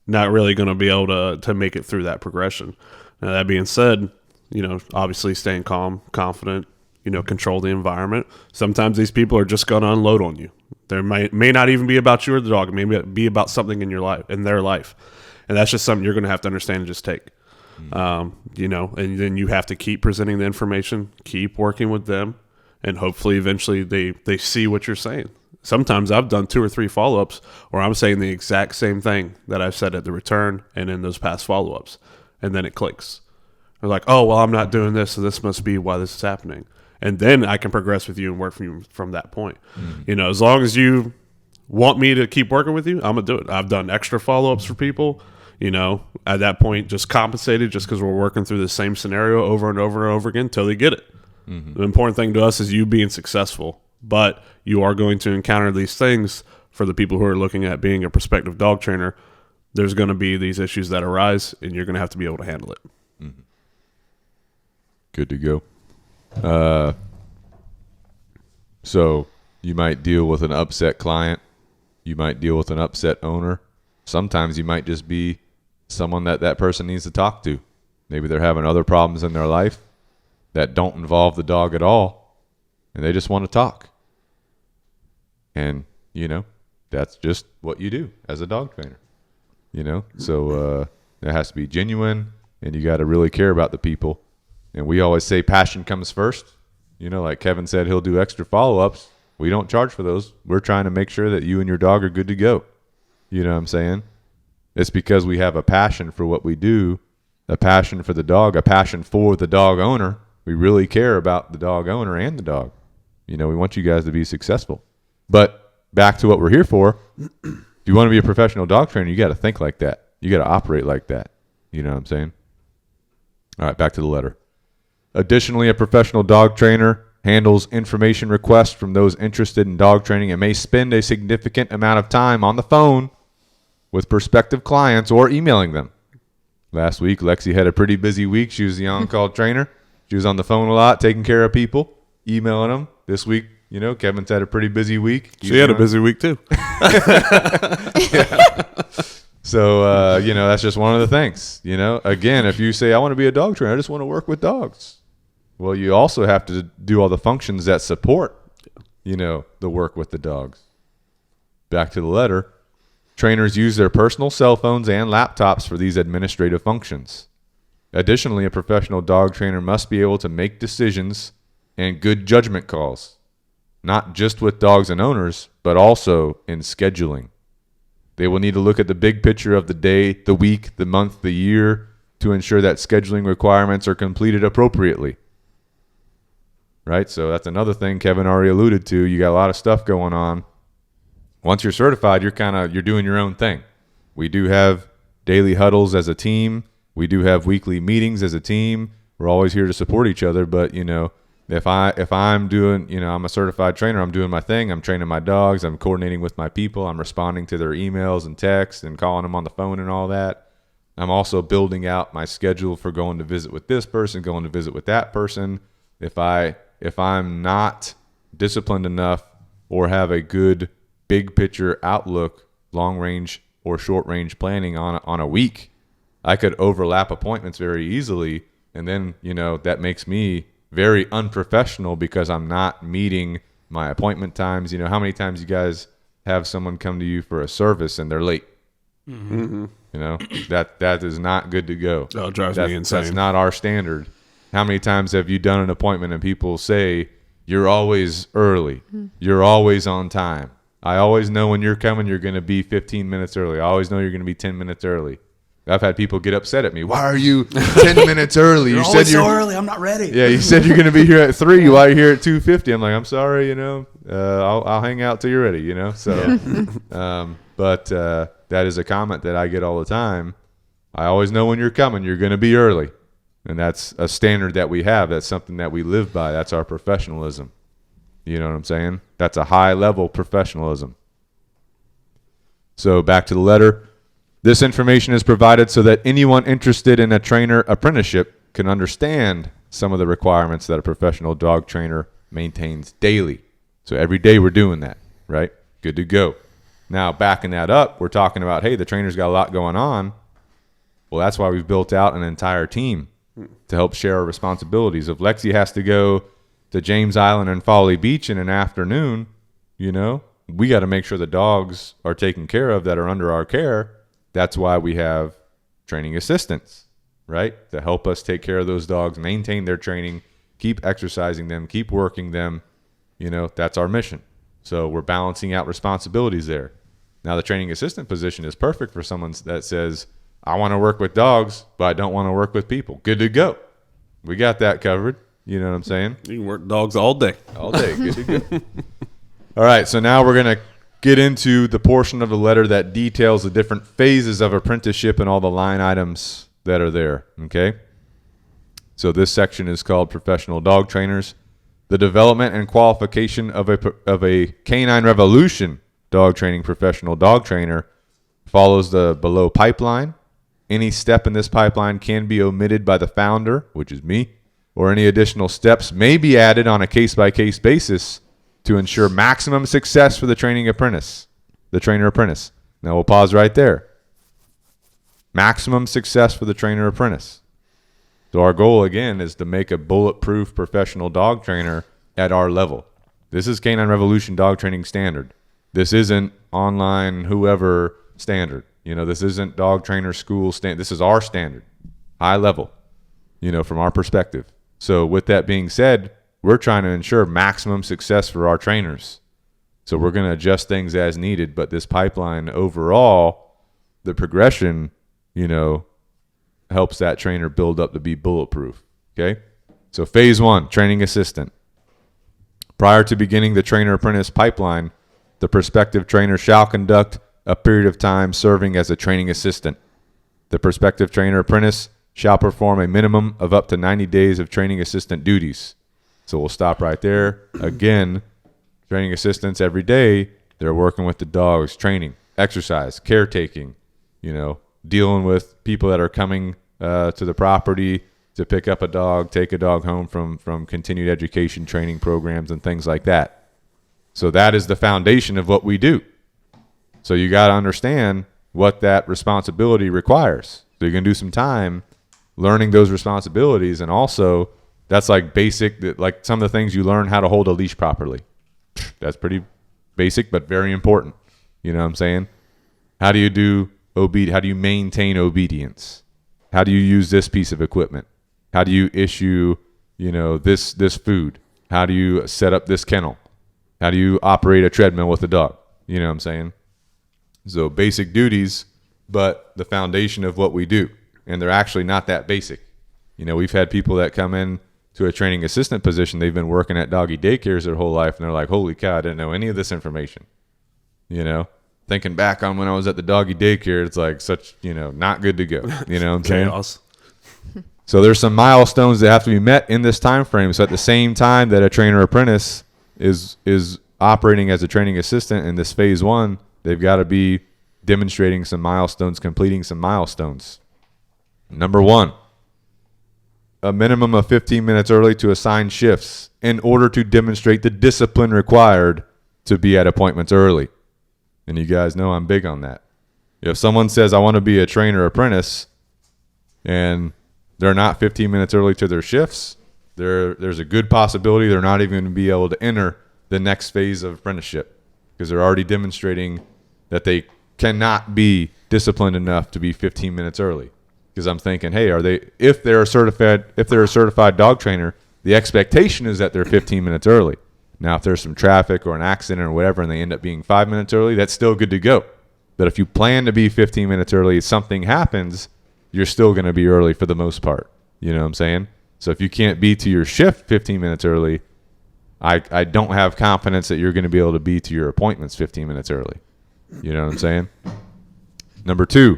not really going to be able to make it through that progression. Now, that being said, obviously staying calm, confident, control the environment. Sometimes these people are just going to unload on you. There may not even be about you or the dog. It may be about something in your life, in their life. And that's just something you're going to have to understand and just take. And then you have to keep presenting the information, keep working with them, and hopefully eventually they see what you're saying. Sometimes I've done 2 or 3 follow-ups where I'm saying the exact same thing that I've said at the return and in those past follow-ups. And then it clicks. They're like, oh, well, I'm not doing this, so this must be why this is happening. And then I can progress with you and work from that point. Mm-hmm. As long as you want me to keep working with you, I'm going to do it. I've done extra follow-ups for people, at that point, just compensated just because we're working through the same scenario over and over and over again until they get it. Mm-hmm. The important thing to us is you being successful. But you are going to encounter these things for the people who are looking at being a prospective dog trainer. There's going to be these issues that arise, and you're going to have to be able to handle it. Mm-hmm. Good to go. So you might deal with an upset client. You might deal with an upset owner. Sometimes you might just be someone that person needs to talk to. Maybe they're having other problems in their life that don't involve the dog at all, and they just want to talk. And, that's just what you do as a dog trainer, So it has to be genuine, and you got to really care about the people. And we always say passion comes first. Like Kevin said, he'll do extra follow-ups. We don't charge for those. We're trying to make sure that you and your dog are good to go. You know what I'm saying? It's because we have a passion for what we do a passion for the dog, a passion for the dog owner. We really care about the dog owner and the dog. We want you guys to be successful. But back to what we're here for. If you want to be a professional dog trainer, you got to think like that. You got to operate like that. You know what I'm saying? All right, back to the letter. Additionally, a professional dog trainer handles information requests from those interested in dog training and may spend a significant amount of time on the phone with prospective clients or emailing them. Last week, Lexi had a pretty busy week. She was the on-call trainer. She was on the phone a lot, taking care of people, emailing them. This week, Kevin's had a pretty busy week. She had a busy week too. So, that's just one of the things. Again, if you say, I want to be a dog trainer, I just want to work with dogs. Well, you also have to do all the functions that support, the work with the dogs. Back to the letter. Trainers use their personal cell phones and laptops for these administrative functions. Additionally, a professional dog trainer must be able to make decisions and good judgment calls, not just with dogs and owners, but also in scheduling. They will need to look at the big picture of the day, the week, the month, the year to ensure that scheduling requirements are completed appropriately. Right? So that's another thing Kevin already alluded to. You got a lot of stuff going on. Once you're certified, you're doing your own thing. We do have daily huddles as a team. We do have weekly meetings as a team. We're always here to support each other. But if I'm doing, I'm a certified trainer, I'm doing my thing. I'm training my dogs. I'm coordinating with my people. I'm responding to their emails and texts and calling them on the phone and all that. I'm also building out my schedule for going to visit with this person, going to visit with that person. If I'm not disciplined enough or have a good big picture outlook, long range or short range planning on a week, I could overlap appointments very easily. And then, that makes me very unprofessional because I'm not meeting my appointment times. How many times you guys have someone come to you for a service and they're late? Mm-hmm. That is not good to go. Oh, it drives me insane. That's not our standard. How many times have you done an appointment and people say, you're always early, you're always on time? I always know when you're coming, you're going to be 15 minutes early. I always know you're going to be 10 minutes early. I've had people get upset at me. Why are you 10 minutes early? You said you're so early. I'm not ready. Yeah, you said you're going to be here at 3. Why are you here at 2:50? I'm like, I'm sorry, I'll hang out till you're ready, So, but that is a comment that I get all the time. I always know when you're coming, you're going to be early. And that's a standard that we have. That's something that we live by. That's our professionalism. You know what I'm saying? That's a high level professionalism. So back to the letter. This information is provided so that anyone interested in a trainer apprenticeship can understand some of the requirements that a professional dog trainer maintains daily. So every day we're doing that, right? Good to go. Now, backing that up, we're talking about, hey, the trainer's got a lot going on. Well, that's why we've built out an entire team to help share our responsibilities. If Lexi has to go to James Island and Folly Beach in an afternoon, we got to make sure the dogs are taken care of that are under our care. That's why we have training assistants, right? To help us take care of those dogs, maintain their training, keep exercising them, keep working them. That's our mission. So we're balancing out responsibilities there. Now, the training assistant position is perfect for someone that says, I want to work with dogs, but I don't want to work with people. Good to go. We got that covered. You know what I'm saying? You can work dogs all day. All day. Good to go. All right, so now we're going to get into the portion of the letter that details the different phases of apprenticeship and all the line items that are there, okay? So this section is called Professional Dog Trainers. The development and qualification of a Canine Revolution dog training professional dog trainer follows the below pipeline. Any step in this pipeline can be omitted by the founder, which is me, or any additional steps may be added on a case-by-case basis to ensure maximum success for the trainer apprentice. Now we'll pause right there. Maximum success for the trainer apprentice. So our goal, again, is to make a bulletproof professional dog trainer at our level. This is Canine Revolution dog training standard. This isn't online whoever standard. This isn't dog trainer school standard. This is our standard, high level, from our perspective. So with that being said, we're trying to ensure maximum success for our trainers. So we're going to adjust things as needed. But this pipeline overall, the progression, helps that trainer build up to be bulletproof. Okay? So phase 1, training assistant. Prior to beginning the trainer-apprentice pipeline, the prospective trainer shall conduct a period of time serving as a training assistant. The prospective trainer-apprentice shall perform a minimum of up to 90 days of training assistant duties. So we'll stop right there. Again, training assistants every day, they're working with the dogs, training, exercise, caretaking, dealing with people that are coming to the property to pick up a dog, take a dog home from continued education training programs and things like that. So that is the foundation of what we do. So you got to understand what that responsibility requires. So you're going to do some time learning those responsibilities, and also that's like basic, like some of the things you learn how to hold a leash properly. That's pretty basic, but very important. You know what I'm saying? How do you do how do you maintain obedience? How do you use this piece of equipment? How do you issue, this food? How do you set up this kennel? How do you operate a treadmill with a dog? You know what I'm saying? So basic duties, but the foundation of what we do. And they're actually not that basic. We've had people that come in to a training assistant position. They've been working at doggy daycares their whole life, and they're like, holy cow, I didn't know any of this information. Thinking back on when I was at the doggy daycare, it's like such, not good to go. You know what I'm saying? Chaos. So there's some milestones that have to be met in this time frame. So at the same time that a trainer apprentice is operating as a training assistant in this phase 1, they've got to be demonstrating some milestones, completing some milestones. Number 1, a minimum of 15 minutes early to assign shifts in order to demonstrate the discipline required to be at appointments early. And you guys know I'm big on that. If someone says, I want to be a trainer apprentice, and they're not 15 minutes early to their shifts, there's a good possibility they're not even going to be able to enter the next phase of apprenticeship, because they're already demonstrating that they cannot be disciplined enough to be 15 minutes early. Because I'm thinking, hey, if they're a certified dog trainer, the expectation is that they're 15 minutes early. Now, if there's some traffic or an accident or whatever and they end up being 5 minutes early, that's still good to go. But if you plan to be 15 minutes early, something happens, you're still going to be early for the most part. You know what I'm saying? So if you can't be to your shift 15 minutes early, I don't have confidence that you're going to be able to be to your appointments 15 minutes early. You know what I'm saying? Number 2,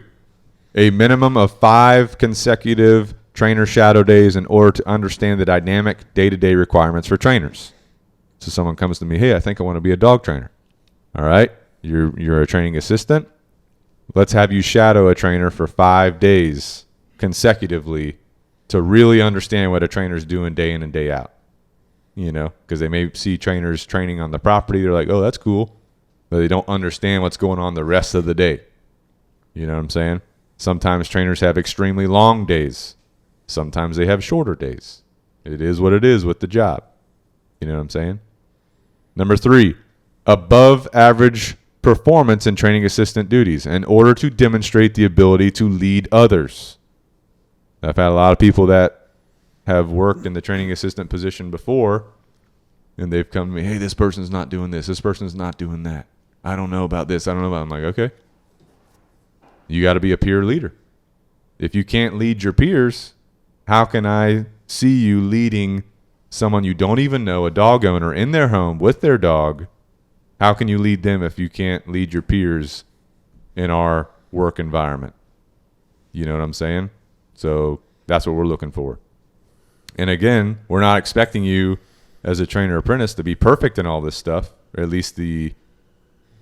a minimum of 5 consecutive trainer shadow days in order to understand the dynamic day-to-day requirements for trainers. So someone comes to me, hey, I think I want to be a dog trainer. All right, you're a training assistant. Let's have you shadow a trainer for 5 days consecutively to really understand what a trainer's doing day in and day out. Because they may see trainers training on the property. They're like, oh, that's cool. But they don't understand what's going on the rest of the day. You know what I'm saying? Sometimes trainers have extremely long days. Sometimes they have shorter days. It is what it is with the job. You know what I'm saying? Number 3, above average performance in training assistant duties in order to demonstrate the ability to lead others. I've had a lot of people that have worked in the training assistant position before, and they've come to me, hey, this person's not doing this. This person's not doing that. I don't know about this. I don't know about. I'm like, okay. You got to be a peer leader. If you can't lead your peers, how can I see you leading someone you don't even know, a dog owner, in their home with their dog? How can you lead them if you can't lead your peers in our work environment? You know what I'm saying? So that's what we're looking for. And again, we're not expecting you as a trainer apprentice to be perfect in all this stuff, or at least the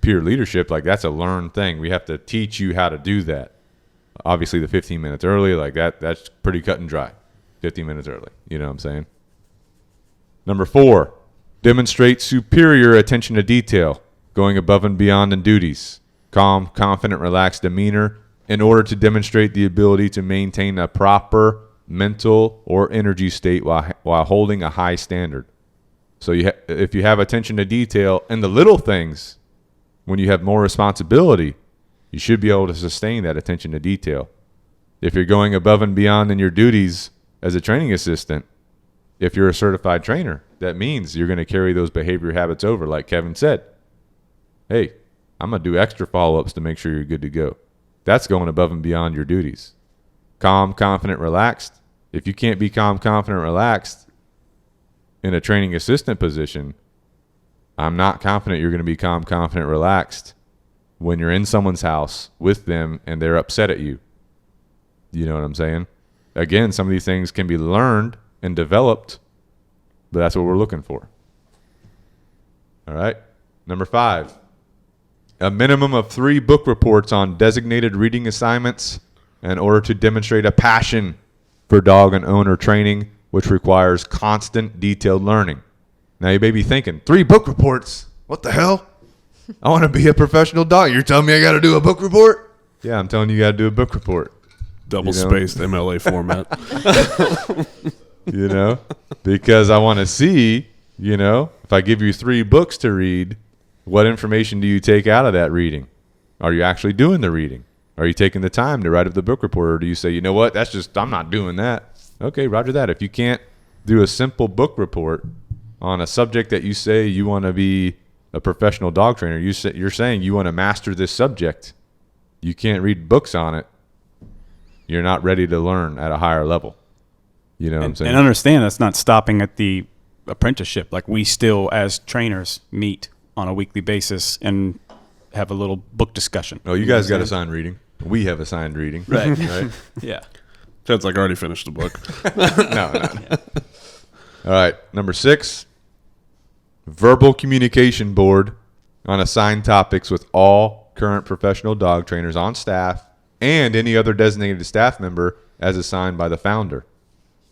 peer leadership. Like, that's a learned thing. We have to teach you how to do that. Obviously, the 15 minutes early, like that's pretty cut and dry. 15 minutes early. You know what I'm saying? Number 4, demonstrate superior attention to detail, going above and beyond in duties. Calm, confident, relaxed demeanor in order to demonstrate the ability to maintain a proper mental or energy state while holding a high standard. So if you have attention to detail in the little things, when you have more responsibility, you should be able to sustain that attention to detail. If you're going above and beyond in your duties as a training assistant, if you're a certified trainer, that means you're going to carry those behavior habits over. Like Kevin said, hey, I'm going to do extra follow-ups to make sure you're good to go. That's going above and beyond your duties. calm, confident, relaxed. If you can't be calm, confident, relaxed in a training assistant position, I'm not confident you're going to be calm, confident, relaxed when you're in someone's house with them and they're upset at you. You know what I'm saying? Again, some of these things can be learned and developed, but that's what we're looking for. All right. Number 5, a minimum of 3 book reports on designated reading assignments in order to demonstrate a passion for dog and owner training, which requires constant detailed learning. Now you may be thinking, 3 book reports? What the hell? I want to be a professional dog. You're telling me I got to do a book report? Yeah, I'm telling you got to do a book report. Double-spaced MLA format. You know, because I want to see, you know, if I give you 3 books to read, what information do you take out of that reading? Are you actually doing the reading? Are you taking the time to write up the book report? Or do you say, you know what, that's just, I'm not doing that. Okay, roger that. If you can't do a simple book report on a subject that you say you want to be a professional dog trainer, you're saying you want to master this subject, you can't read books on it, you're not ready to learn at a higher level. You know what I'm saying? And understand that's not stopping at the apprenticeship. Like, we still, as trainers, meet on a weekly basis and have a little book discussion. Oh, you guys got assigned reading. We have assigned reading. Right. Right? Yeah. Sounds like I already finished the book. No. All right. Number 6, verbal communication board on assigned topics with all current professional dog trainers on staff and any other designated staff member as assigned by the founder,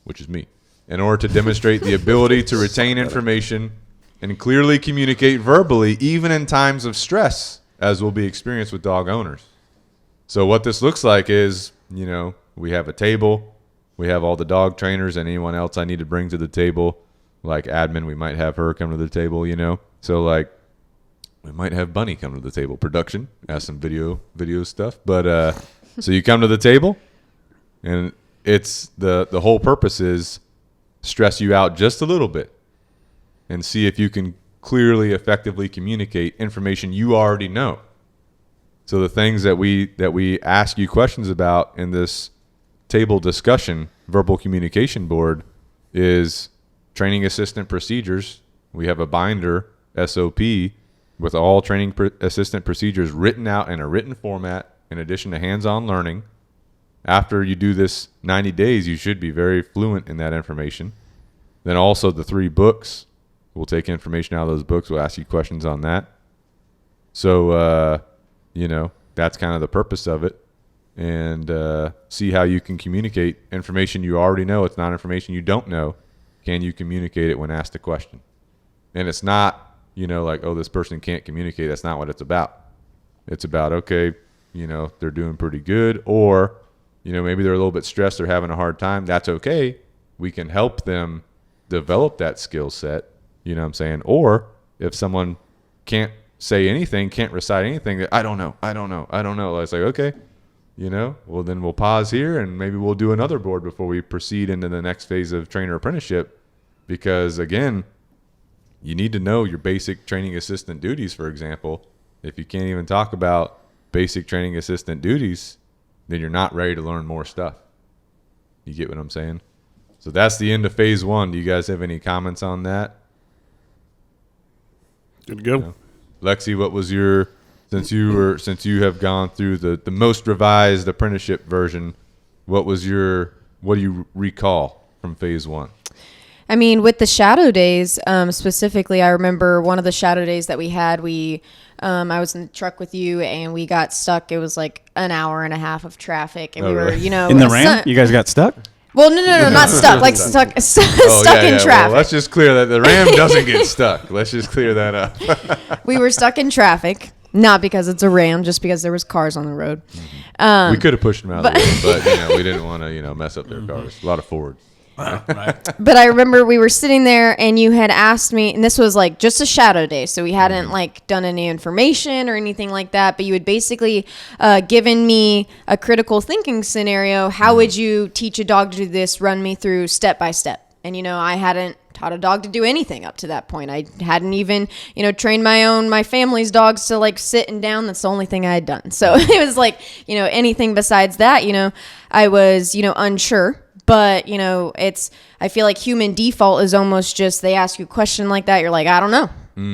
which is me, in order to demonstrate the ability to retain information and clearly communicate verbally, even in times of stress, as will be experienced with dog owners. So what this looks like is, you know, we have a table, we have all the dog trainers and anyone else I need to bring to the table, like admin, we might have her come to the table, you know. So like, we might have Bunny come to the table. Production, has some video stuff, but so you come to the table, and it's the whole purpose is stress you out just a little bit and see if you can clearly, effectively communicate information you already know. So the things that we ask you questions about in this table discussion, verbal communication board, is training assistant procedures. We have a binder, SOP, with all training assistant procedures written out in a written format, in addition to hands-on learning. After you do this 90 days, you should be very fluent in that information. Then also the 3 books. We'll take information out of those books. We'll ask you questions on that. So, you know, that's kind of the purpose of it. And see how you can communicate information you already know. It's not information you don't know. Can you communicate it when asked a question? And it's not, you know, like, oh, this person can't communicate. That's not what it's about. It's about, okay, you know, they're doing pretty good, or, you know, maybe they're a little bit stressed, they're having a hard time. That's okay. We can help them develop that skill set, you know what I'm saying? Or if someone can't say anything, can't recite anything, I don't know. It's like, okay, you know, well, then we'll pause here and maybe we'll do another board before we proceed into the next phase of trainer apprenticeship. Because again, you need to know your basic training assistant duties, for example. If you can't even talk about basic training assistant duties, then you're not ready to learn more stuff. You get what I'm saying? So that's the end of phase 1. Do you guys have any comments on that? Good to go. No? Lexi, what was your, since you have gone through the most revised apprenticeship version, what do you recall from phase 1? I mean, with the shadow days, specifically, I remember one of the shadow days that we had, I was in the truck with you and we got stuck. It was like an hour and a half of traffic, and we were, you know, in the Ram? You guys got stuck? Well, no, not stuck. Like stuck in traffic. Well, let's just clear that the Ram doesn't get stuck. Let's just clear that up. We were stuck in traffic, not because it's a Ram, just because there was cars on the road. We could have pushed them out of the way, but you know, we didn't want to, you know, mess up their cars. A lot of Fords. Right. But I remember we were sitting there and you had asked me, and this was like just a shadow day, so we hadn't like done any information or anything like that, but you had basically given me a critical thinking scenario. How would you teach a dog to do this? Run me through step by step. And, you know, I hadn't taught a dog to do anything up to that point. I hadn't even, trained my family's dogs to like sit and down. That's the only thing I had done. So it was like, anything besides that, I was, unsure. But, I feel like human default is almost just they ask you a question like that. You're like, I don't know.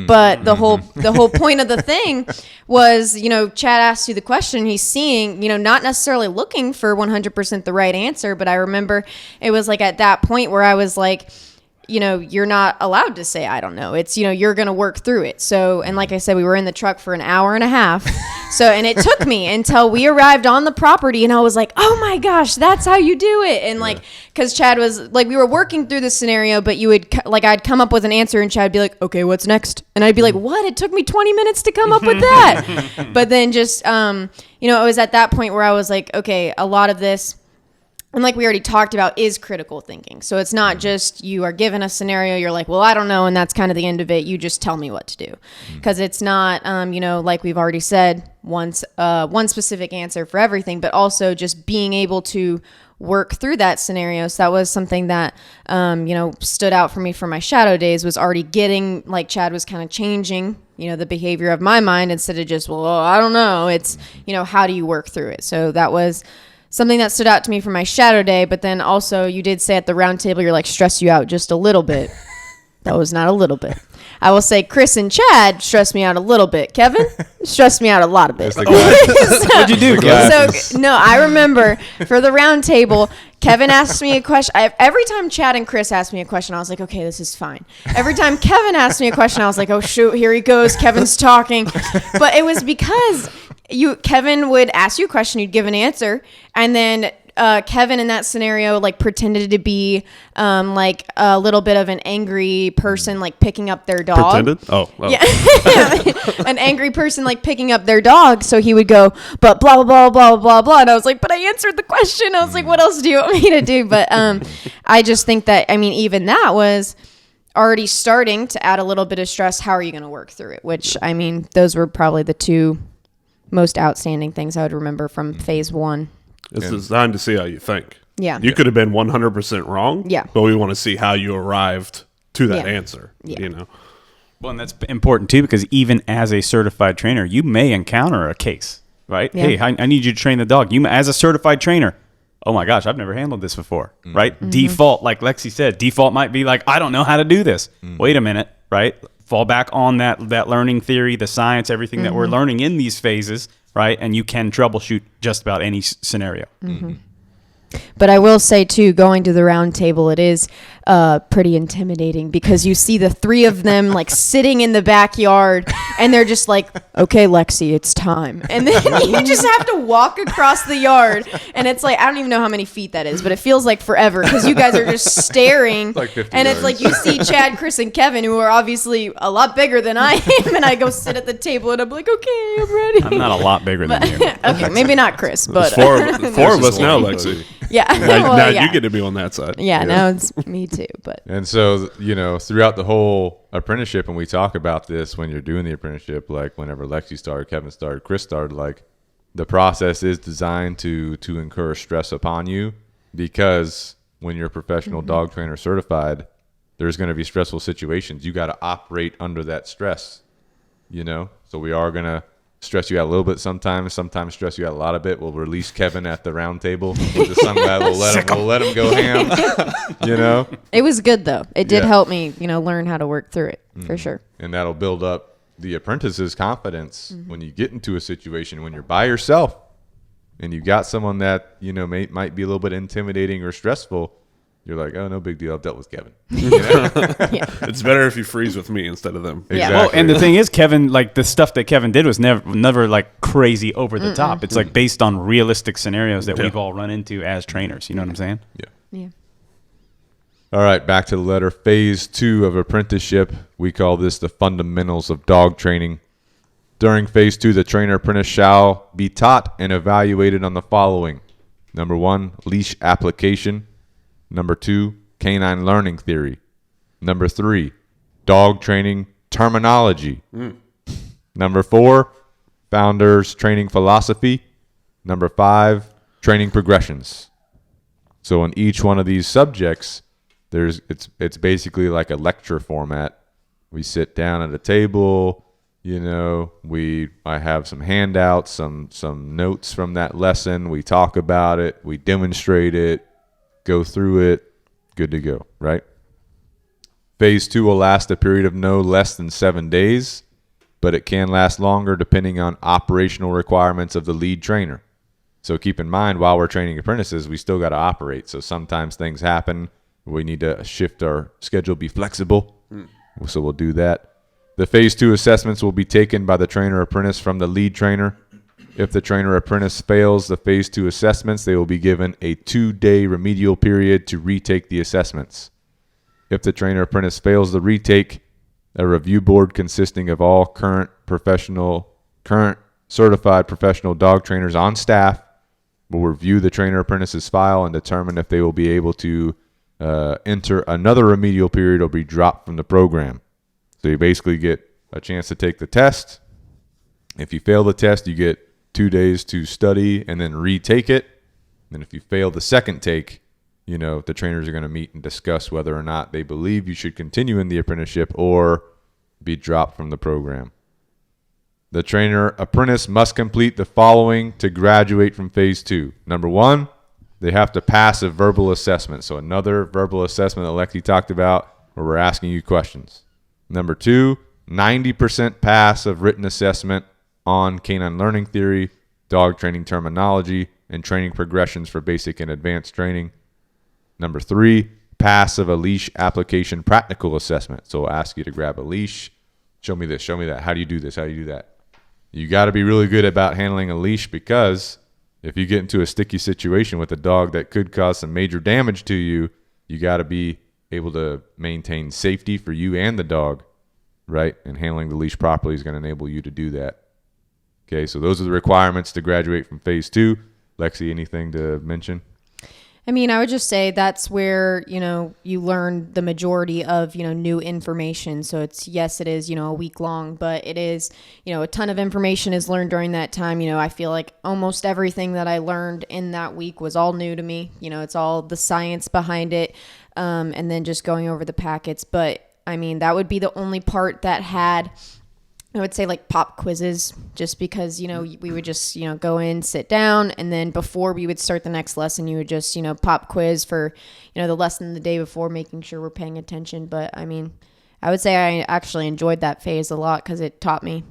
But the whole point of the thing was, Chad asked you the question. He's seeing, not necessarily looking for 100% the right answer. But I remember it was like at that point where I was like, you're not allowed to say, I don't know. It's, you're going to work through it. So, and like I said, we were in the truck for an hour and a half. So, and it took me until we arrived on the property and I was like, oh my gosh, that's how you do it. And like, cause Chad was like, we were working through the scenario, but you would like, I'd come up with an answer and Chad would be like, okay, what's next? And I'd be like, what? It took me 20 minutes to come up with that. But then just, it was at that point where I was like, okay, a lot of this, and like we already talked about, is critical thinking. So it's not just you are given a scenario, you're like, well, I don't know, and that's kind of the end of it. You just tell me what to do. Because it's not, like we've already said, one specific answer for everything, but also just being able to work through that scenario. So that was something that, stood out for me for my shadow days, was already getting, like Chad was kind of changing, the behavior of my mind instead of just, well, I don't know. It's, how do you work through it? So that was something that stood out to me for my shadow day. But then also you did say at the round table, you're like, stress you out just a little bit. That was not a little bit. I will say Chris and Chad stressed me out a little bit. Kevin stressed me out a lot of bit. What'd you do, Kevin? So, no, I remember for the round table, Kevin asked me a question. Every time Chad and Chris asked me a question, I was like, okay, this is fine. Every time Kevin asked me a question, I was like, oh, shoot, here he goes. Kevin's talking. But it was because Kevin would ask you a question, you'd give an answer, and then Kevin in that scenario like pretended to be like a little bit of an angry person like picking up their dog. Pretended? Oh. Yeah. An angry person like picking up their dog. So he would go, but blah, blah, blah, blah, blah, blah. And I was like, but I answered the question. I was like, what else do you want me to do? But I just think that, even that was already starting to add a little bit of stress. How are you going to work through it? Which, those were probably the two most outstanding things I would remember from phase one. It's designed to see how you think. Yeah. You could have been 100% wrong. Yeah. But we want to see how you arrived to that answer. Yeah. Well, and that's important too, because even as a certified trainer, you may encounter a case, right? Yeah. Hey, I need you to train the dog. You, as a certified trainer, oh my gosh, I've never handled this before, right? Mm-hmm. Default, like Lexi said, default might be like, I don't know how to do this. Wait a minute, right? Fall back on that learning theory, the science, everything that we're learning in these phases, right? And you can troubleshoot just about any scenario. But I will say too, going to the round table, it is pretty intimidating because you see the three of them like sitting in the backyard and they're just like, okay, Lexi, it's time. And then you just have to walk across the yard. And it's like, I don't even know how many feet that is, but it feels like forever because you guys are just staring. Like 50 and yards. it's like you see Chad, Chris, and Kevin, who are obviously a lot bigger than I am. And I go sit at the table and I'm like, okay, I'm ready. I'm not a lot bigger than you. Okay, maybe not Chris, but Four of us now, Lexi. yeah. Now Well, yeah. you get to be on that side. Yeah, now it's me too. But And so, throughout the whole apprenticeship, and we talk about this when you're doing the apprenticeship, like whenever Lexi started, Kevin started, Chris started, like the process is designed to incur stress upon you because when you're a professional dog trainer certified, there's going to be stressful situations. You got to operate under that stress, So we are going to stress you out a little bit sometimes stress you out a lot of it. We'll release Kevin at the round table with the sunglasses. We'll let him go ham, it was good though. It did Yeah. help me, learn how to work through it for sure. And that'll build up the apprentice's confidence when you get into a situation when you're by yourself and you got someone that, might be a little bit intimidating or stressful. You're like, oh, no big deal. I've dealt with Kevin. It's better if you freeze with me instead of them. Yeah. Exactly. Well, and the thing is, Kevin, like the stuff that Kevin did was never like crazy over the top. It's like based on realistic scenarios that we've all run into as trainers. You know what I'm saying? Yeah. All right, back to the letter. Phase 2 of apprenticeship. We call this the fundamentals of dog training. During phase 2, the trainer apprentice shall be taught and evaluated on the following. Number 1, leash application. Number 2, canine learning theory. Number 3, dog training terminology. Number 4, founder's training philosophy. Number 5, training progressions. So in each one of these subjects, It's basically like a lecture format. We sit down at a table, I have some handouts, some notes from that lesson. We talk about it, we demonstrate it, go through it, good to go, right? Phase 2 will last a period of no less than 7 days, but it can last longer depending on operational requirements of the lead trainer. So keep in mind, while we're training apprentices, we still got to operate. So sometimes things happen. We need to shift our schedule, be flexible. So we'll do that. The Phase 2 assessments will be taken by the trainer apprentice from the lead trainer. If the trainer apprentice fails the Phase 2 assessments, they will be given a 2-day remedial period to retake the assessments. If the trainer apprentice fails the retake, a review board consisting of all current certified professional dog trainers on staff will review the trainer apprentice's file and determine if they will be able to enter another remedial period or be dropped from the program. So you basically get a chance to take the test. If you fail the test, you get 2 days to study and then retake it. And if you fail the second take, the trainers are going to meet and discuss whether or not they believe you should continue in the apprenticeship or be dropped from the program. The trainer apprentice must complete the following to graduate from Phase 2. Number 1, they have to pass a verbal assessment. So another verbal assessment that Lexi talked about where we're asking you questions. Number 2, 90% pass of written assessment on canine learning theory, dog training terminology, and training progressions for basic and advanced training. Number 3, pass of a leash application practical assessment. So we'll ask you to grab a leash. Show me this, show me that. How do you do this? How do you do that? You got to be really good about handling a leash, because if you get into a sticky situation with a dog that could cause some major damage to you, you got to be able to maintain safety for you and the dog, right? And handling the leash properly is going to enable you to do that. Okay, so those are the requirements to graduate from Phase 2. Lexi, anything to mention? I mean, I would just say that's where, you learn the majority of, new information. So it is, a week long, but it is, a ton of information is learned during that time. I feel like almost everything that I learned in that week was all new to me. It's all the science behind it. And then just going over the packets. But I mean, that would be the only part that had, I would say, like pop quizzes, just because, we would just, go in, sit down, and then before we would start the next lesson, you would just, pop quiz for, the lesson the day before, making sure we're paying attention. But I mean, I would say I actually enjoyed that phase a lot because it taught me,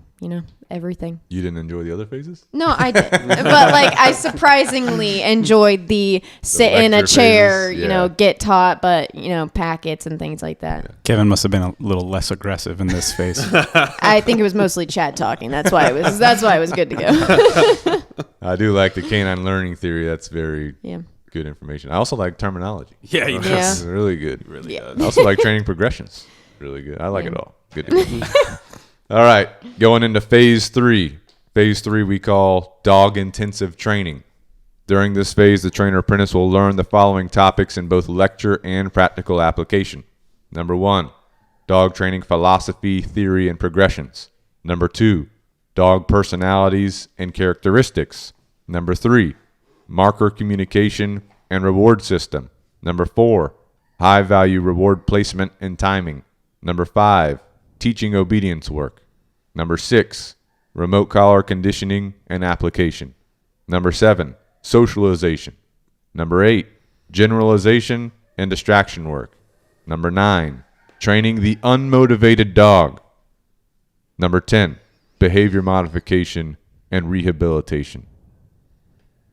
everything. You didn't enjoy the other phases? No, I did. But I surprisingly enjoyed the sit in a chair, phases, get taught, but, packets and things like that. Yeah. Kevin must have been a little less aggressive in this phase. I think it was mostly Chad talking. That's why it was good to go. I do like the canine learning theory. That's very good information. I also like terminology. Yeah, he does. It's really good. He really does. I also like training progressions. Really good. I like it all. Good to go. All right, going into Phase 3. Phase 3 we call dog intensive training. During this phase, the trainer apprentice will learn the following topics in both lecture and practical application. Number 1, dog training philosophy, theory, and progressions. Number 2, dog personalities and characteristics. Number 3, marker communication and reward system. Number 4, high value reward placement and timing. Number 5, teaching obedience work. Number 6, remote collar conditioning and application. Number 7, socialization. Number 8, generalization and distraction work. Number 9, training the unmotivated dog. Number 10, behavior modification and rehabilitation.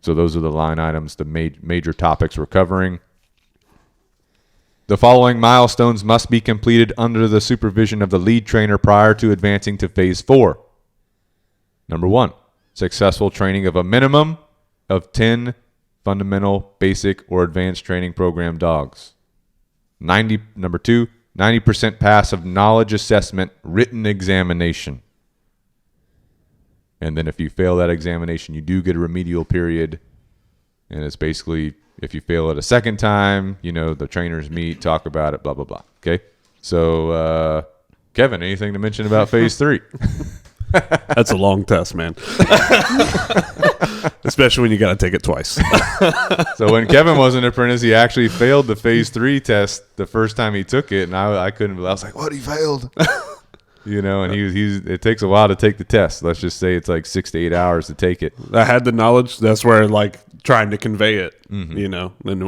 So those are the line items, the major topics we're covering. The following milestones must be completed under the supervision of the lead trainer prior to advancing to Phase 4. Number 1, successful training of a minimum of 10 fundamental, basic, or advanced training program dogs. Number 2, 90% pass of knowledge assessment written examination. And then if you fail that examination, you do get a remedial period. And it's basically, if you fail it a second time, the trainers meet, talk about it, blah, blah, blah. Okay? So, Kevin, anything to mention about Phase 3? That's a long test, man. Especially when you got to take it twice. So when Kevin was an apprentice, he actually failed the phase 3 test the first time he took it, and I couldn't. I was like, "What? He failed?" And it takes a while to take the test. Let's just say it's like 6 to 8 hours to take it. I had the knowledge. That's where trying to convey it, and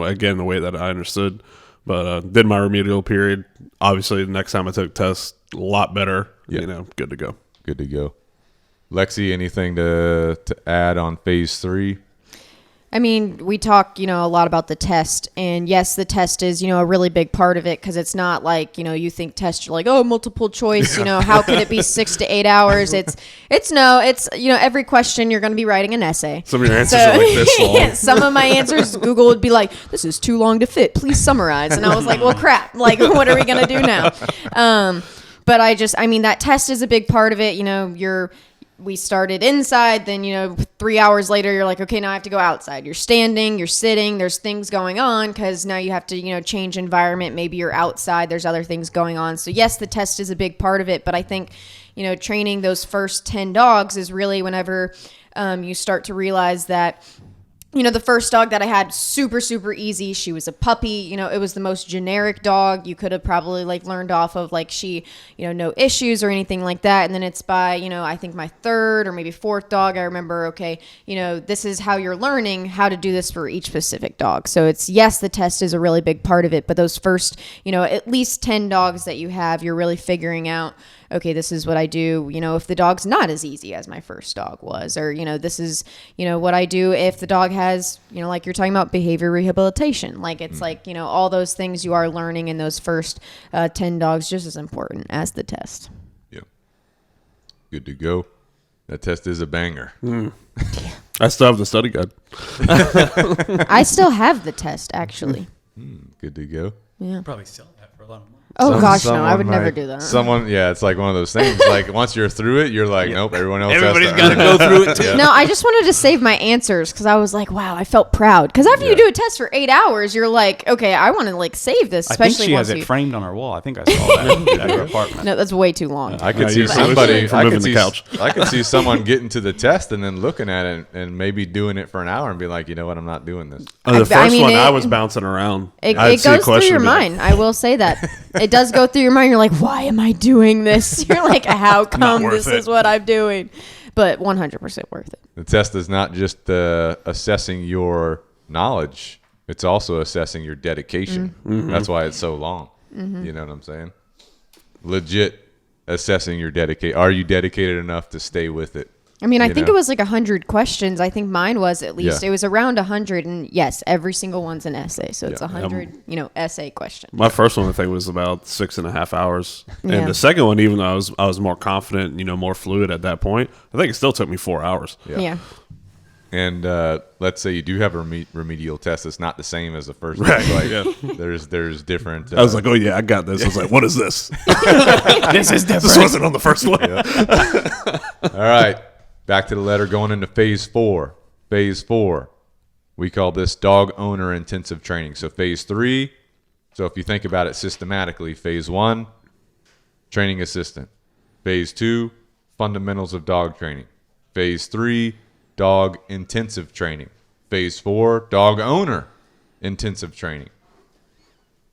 again, the way that I understood. But did my remedial period. Obviously, the next time I took tests, a lot better. Good to go. Good to go. Lexi, anything to add on phase 3? I mean, we talk, a lot about the test, and yes, the test is, a really big part of it, because it's not like, you think tests are like, oh, multiple choice, how could it be 6 to 8 hours? It's every question you're going to be writing an essay. Some of your answers are like this long. Some of my answers, Google would be like, this is too long to fit. Please summarize. And I was like, well, crap. Like, what are we going to do now? But that test is a big part of it. We started inside, then, 3 hours later, you're like, okay, now I have to go outside. You're standing, you're sitting, there's things going on because now you have to, change environment. Maybe you're outside, there's other things going on. So yes, the test is a big part of it, but I think, training those first 10 dogs is really whenever you start to realize that, the first dog that I had, super, super easy. She was a puppy. It was the most generic dog. You could have probably learned off of she, no issues or anything like that. And then it's by, I think my third or maybe fourth dog. I remember, okay, this is how you're learning how to do this for each specific dog. So it's, yes, the test is a really big part of it. But those first, at least 10 dogs that you have, you're really figuring out, okay, this is what I do, if the dog's not as easy as my first dog was, or, this is, what I do if the dog has, like you're talking about behavior rehabilitation. It's all those things you are learning in those first 10 dogs just as important as the test. Yeah. Good to go. That test is a banger. I still have the study guide. I still have the test, actually. Good to go. Yeah. Probably sell that for a lot of money. Oh, gosh, no. I would never do that. It's like one of those things. Once you're through it, you're like, nope, everyone else Everybody's got to go through it, too. Yeah. No, I just wanted to save my answers because I was like, wow, I felt proud. Because after you do a test for 8 hours, you're like, okay, I want to save this. I think Especially she has once it framed on her wall. I think I saw that at her apartment. No, that's way too long. I could No, see you somebody. from I moving could the see. couch. I could see someone getting to the test and then looking at it and maybe doing it for an hour and be like, you know what, I'm not doing this. The first one, I was bouncing around. It I'd see a goes through question your and be like, mind. I will say that. It does go through your mind. You're like, why am I doing this? You're like, how come worth this it. is what I'm doing? But 100% worth it. The test is not just assessing your knowledge; it's also assessing your dedication. Mm-hmm. That's why it's so long. You know what I'm saying? Legit assessing your dedication. Are you dedicated enough to stay with it? I mean, I think it was 100 questions. I think mine was at least. Yeah. It was around 100. And yes, every single one's an essay. So it's 100, essay questions. My first one, I think, was about 6.5 hours, Yeah. and the second one, even though I was more confident, more fluid at that point, I think it still took me 4 hours. Yeah. And let's say you do have a remedial test. It's not the same as the first Right, one. yeah. There's different. I was like, oh yeah, I got this. I was like, what is this? This is different. This wasn't on the first one. All right. Back to the letter going into phase 4. Phase 4. We call this dog owner intensive training. So phase 3. So if you think about it systematically, phase 1, training assistant. Phase 2, fundamentals of dog training. Phase 3, dog intensive training. Phase 4, dog owner intensive training.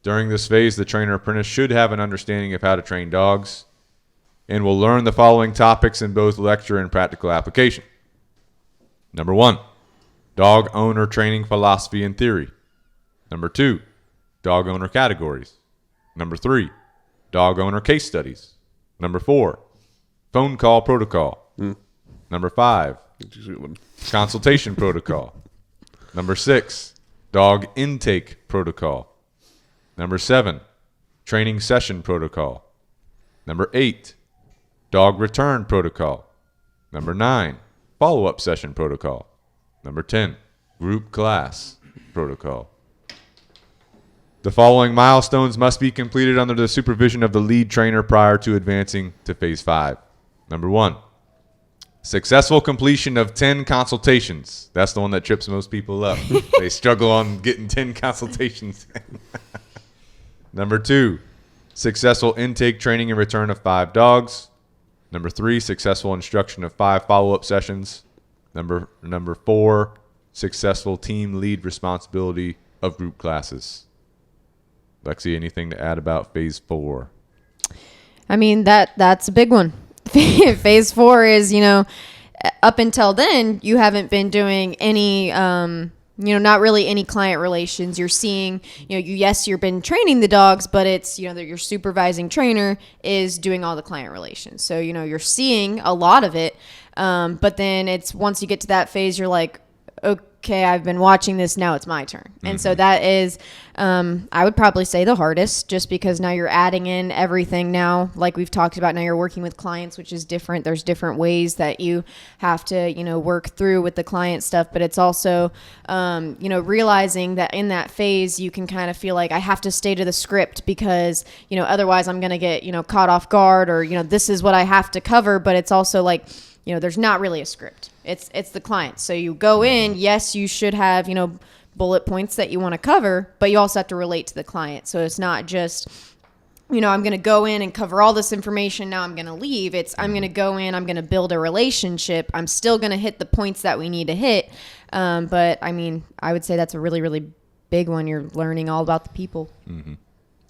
During this phase, the trainer apprentice should have an understanding of how to train dogs and will learn the following topics in both lecture and practical application. Number 1, dog owner training philosophy and theory. Number 2, dog owner categories. Number 3, dog owner case studies. Number 4, phone call protocol. Number 5, consultation protocol. Number 6, dog intake protocol. Number 7, training session protocol. Number 8, dog return protocol. Number 9, follow-up session protocol. Number 10, group class protocol. The following milestones must be completed under the supervision of the lead trainer prior to advancing to phase 5. Number 1, successful completion of 10 consultations. That's the one that trips most people up. They struggle on getting 10 consultations. Number 2, successful intake, training, and return of 5 dogs. Number 3, successful instruction of 5 follow-up sessions. Number 4, successful team lead responsibility of group classes. Lexi, anything to add about phase 4? I mean, that's a big one. Phase 4 is, up until then, you haven't been doing any, not really any client relations. You're seeing, you've been training the dogs, but it's, that your supervising trainer is doing all the client relations. So, you're seeing a lot of it. But then it's once you get to that phase, you're like, okay, I've been watching this. Now it's my turn. And so that is, I would probably say the hardest, just because now you're adding in everything now, like we've talked about. Now you're working with clients, which is different. There's different ways that you have to, work through with the client stuff. But it's also, realizing that in that phase, you can kind of feel like I have to stay to the script because, otherwise I'm going to get, caught off guard, or, this is what I have to cover. But it's also like, there's not really a script. It's the client. So you go in, yes, you should have, bullet points that you want to cover, but you also have to relate to the client. So it's not just, I'm going to go in and cover all this information. Now I'm going to leave. I'm going to go in, I'm going to build a relationship. I'm still going to hit the points that we need to hit. But I mean, I would say that's a really, really big one. You're learning all about the people. Mm-hmm.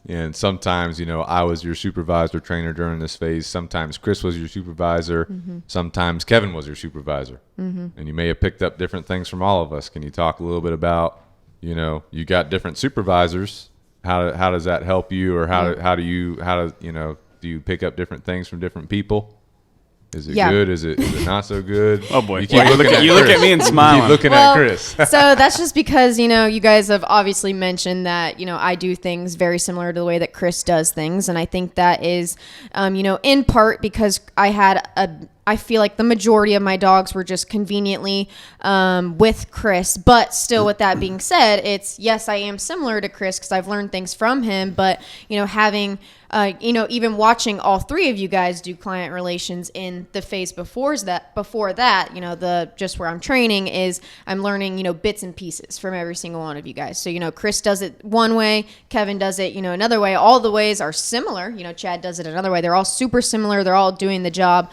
And sometimes, I was your supervisor trainer during this phase. Sometimes Chris was your supervisor. Mm-hmm. Sometimes Kevin was your supervisor. Mm-hmm. And you may have picked up different things from all of us. Can you talk a little bit about, you got different supervisors. How does that help you, or do you pick up different things from different people? Is it good? Is it not so good? Oh boy! You look at me and smiling. Keep looking at Chris. So that's just because you guys have obviously mentioned that I do things very similar to the way that Chris does things, and I think that is in part because I feel like the majority of my dogs were just conveniently with Chris. But still, with that being said, it's, yes, I am similar to Chris because I've learned things from him. But, having, even watching all 3 of you guys do client relations in the phase before that, the just where I'm training is I'm learning, bits and pieces from every single one of you guys. So, Chris does it one way, Kevin does it, another way. All the ways are similar. Chad does it another way. They're all super similar. They're all doing the job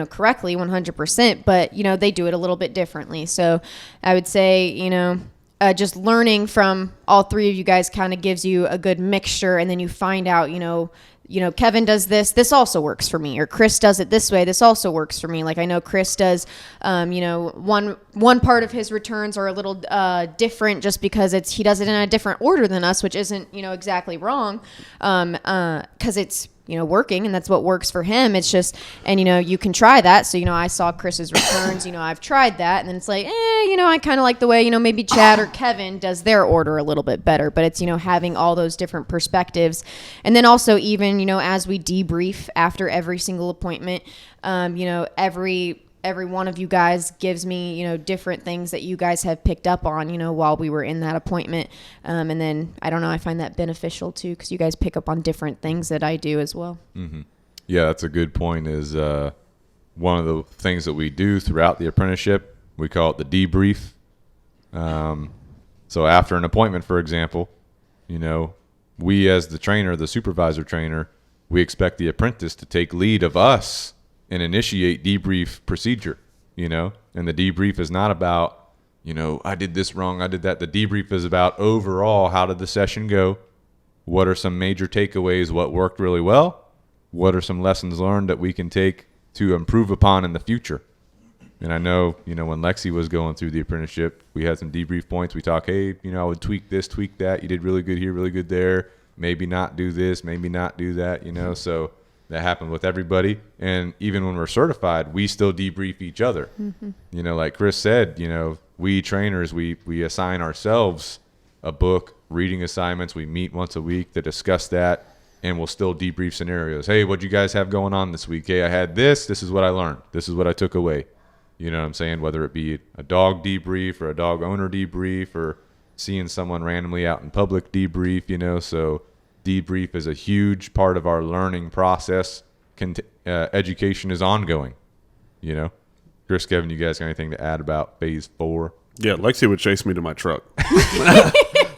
correctly 100%, but, they do it a little bit differently. So I would say, just learning from all 3 of you guys kind of gives you a good mixture. And then you find out, Kevin does this also works for me, or Chris does it this way. This also works for me. Like I know Chris does, one part of his returns are a little different just because he does it in a different order than us, which isn't, exactly wrong. 'Cause it's, working, and that's what works for him. It's just, and, you can try that. So, I saw Chris's returns, I've tried that, and then it's like, I kind of like the way, maybe Chad or Kevin does their order a little bit better, but it's, having all those different perspectives. And then also even, as we debrief after every single appointment, every one of you guys gives me, different things that you guys have picked up on, while we were in that appointment. And then I don't know, I find that beneficial too, because you guys pick up on different things that I do as well. Mm-hmm. Yeah, that's a good point. Is one of the things that we do throughout the apprenticeship, we call it the debrief. So after an appointment, for example, we as the trainer, the supervisor trainer, we expect the apprentice to take lead of us and initiate debrief procedure, and the debrief is not about, I did this wrong, I did that. The debrief is about overall, how did the session go? What are some major takeaways? What worked really well? What are some lessons learned that we can take to improve upon in the future? And I know, when Lexi was going through the apprenticeship, we had some debrief points. We talk, hey, I would tweak this, tweak that. You did really good here, really good there. Maybe not do this, maybe not do that, so that happened with everybody. And even when we're certified, we still debrief each other. Mm-hmm. Like Chris said, we trainers, we assign ourselves a book, reading assignments. We meet once a week to discuss that, and we'll still debrief scenarios. Hey, what'd you guys have going on this week? Hey, I had this. This is what I learned. This is what I took away. You know what I'm saying? Whether it be a dog debrief or a dog owner debrief or seeing someone randomly out in public debrief, so debrief is a huge part of our learning process. Education is ongoing, Chris, Kevin, you guys got anything to add about phase 4? Yeah, Lexi would chase me to my truck.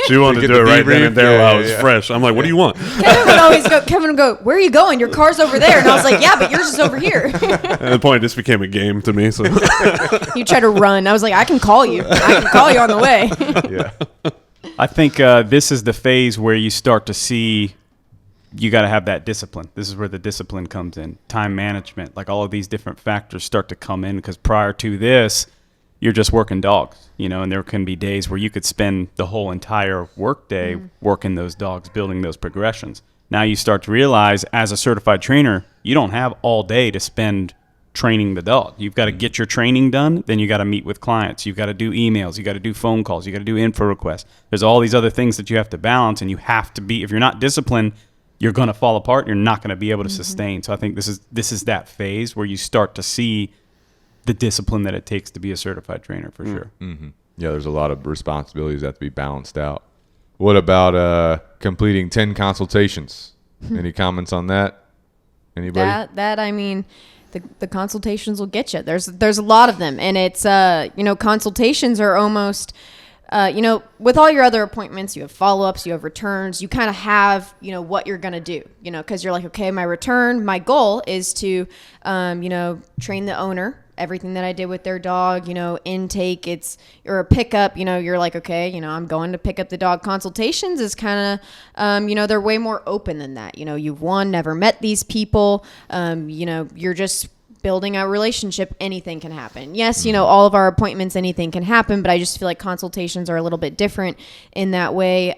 She wanted to get do it the right then debrief. and there Yeah, while yeah, it was yeah. fresh. I'm like, what do you want? Kevin would go, where are you going? Your car's over there. And I was like, yeah, but yours is over here. At the point, it just became a game to me. So You try to run. I was like, I can call you. I can call you on the way. Yeah. I think this is the phase where you start to see you got to have that discipline. This is where the discipline comes in. Time management, like all of these different factors start to come in, because prior to this, you're just working dogs, and there can be days where you could spend the whole entire workday working those dogs, building those progressions. Now you start to realize, as a certified trainer, you don't have all day to spend training the dog. You've got to get your training done, then you got to meet with clients, you've got to do emails, you got to do phone calls, you got to do info requests. There's all these other things that you have to balance, and you have to be, if you're not disciplined, you're going to fall apart. You're not going to be able to sustain. So I think this is that phase where you start to see the discipline that it takes to be a certified trainer, for sure. Mm-hmm. Yeah, there's a lot of responsibilities that have to be balanced out. What about completing 10 consultations? Any comments on that? Anybody? That I mean, the consultations will get you. There's a lot of them, and it's consultations are almost with all your other appointments, you have follow-ups, you have returns, you kind of have what you're gonna do, because you're like, okay, my goal is to train the owner. Everything that I did with their dog, intake, or a pickup, you're like, okay, I'm going to pick up the dog. Consultations is kind of, they're way more open than that. You've never met these people. You're just building a relationship. Anything can happen. Yes, all of our appointments, anything can happen, but I just feel like consultations are a little bit different in that way.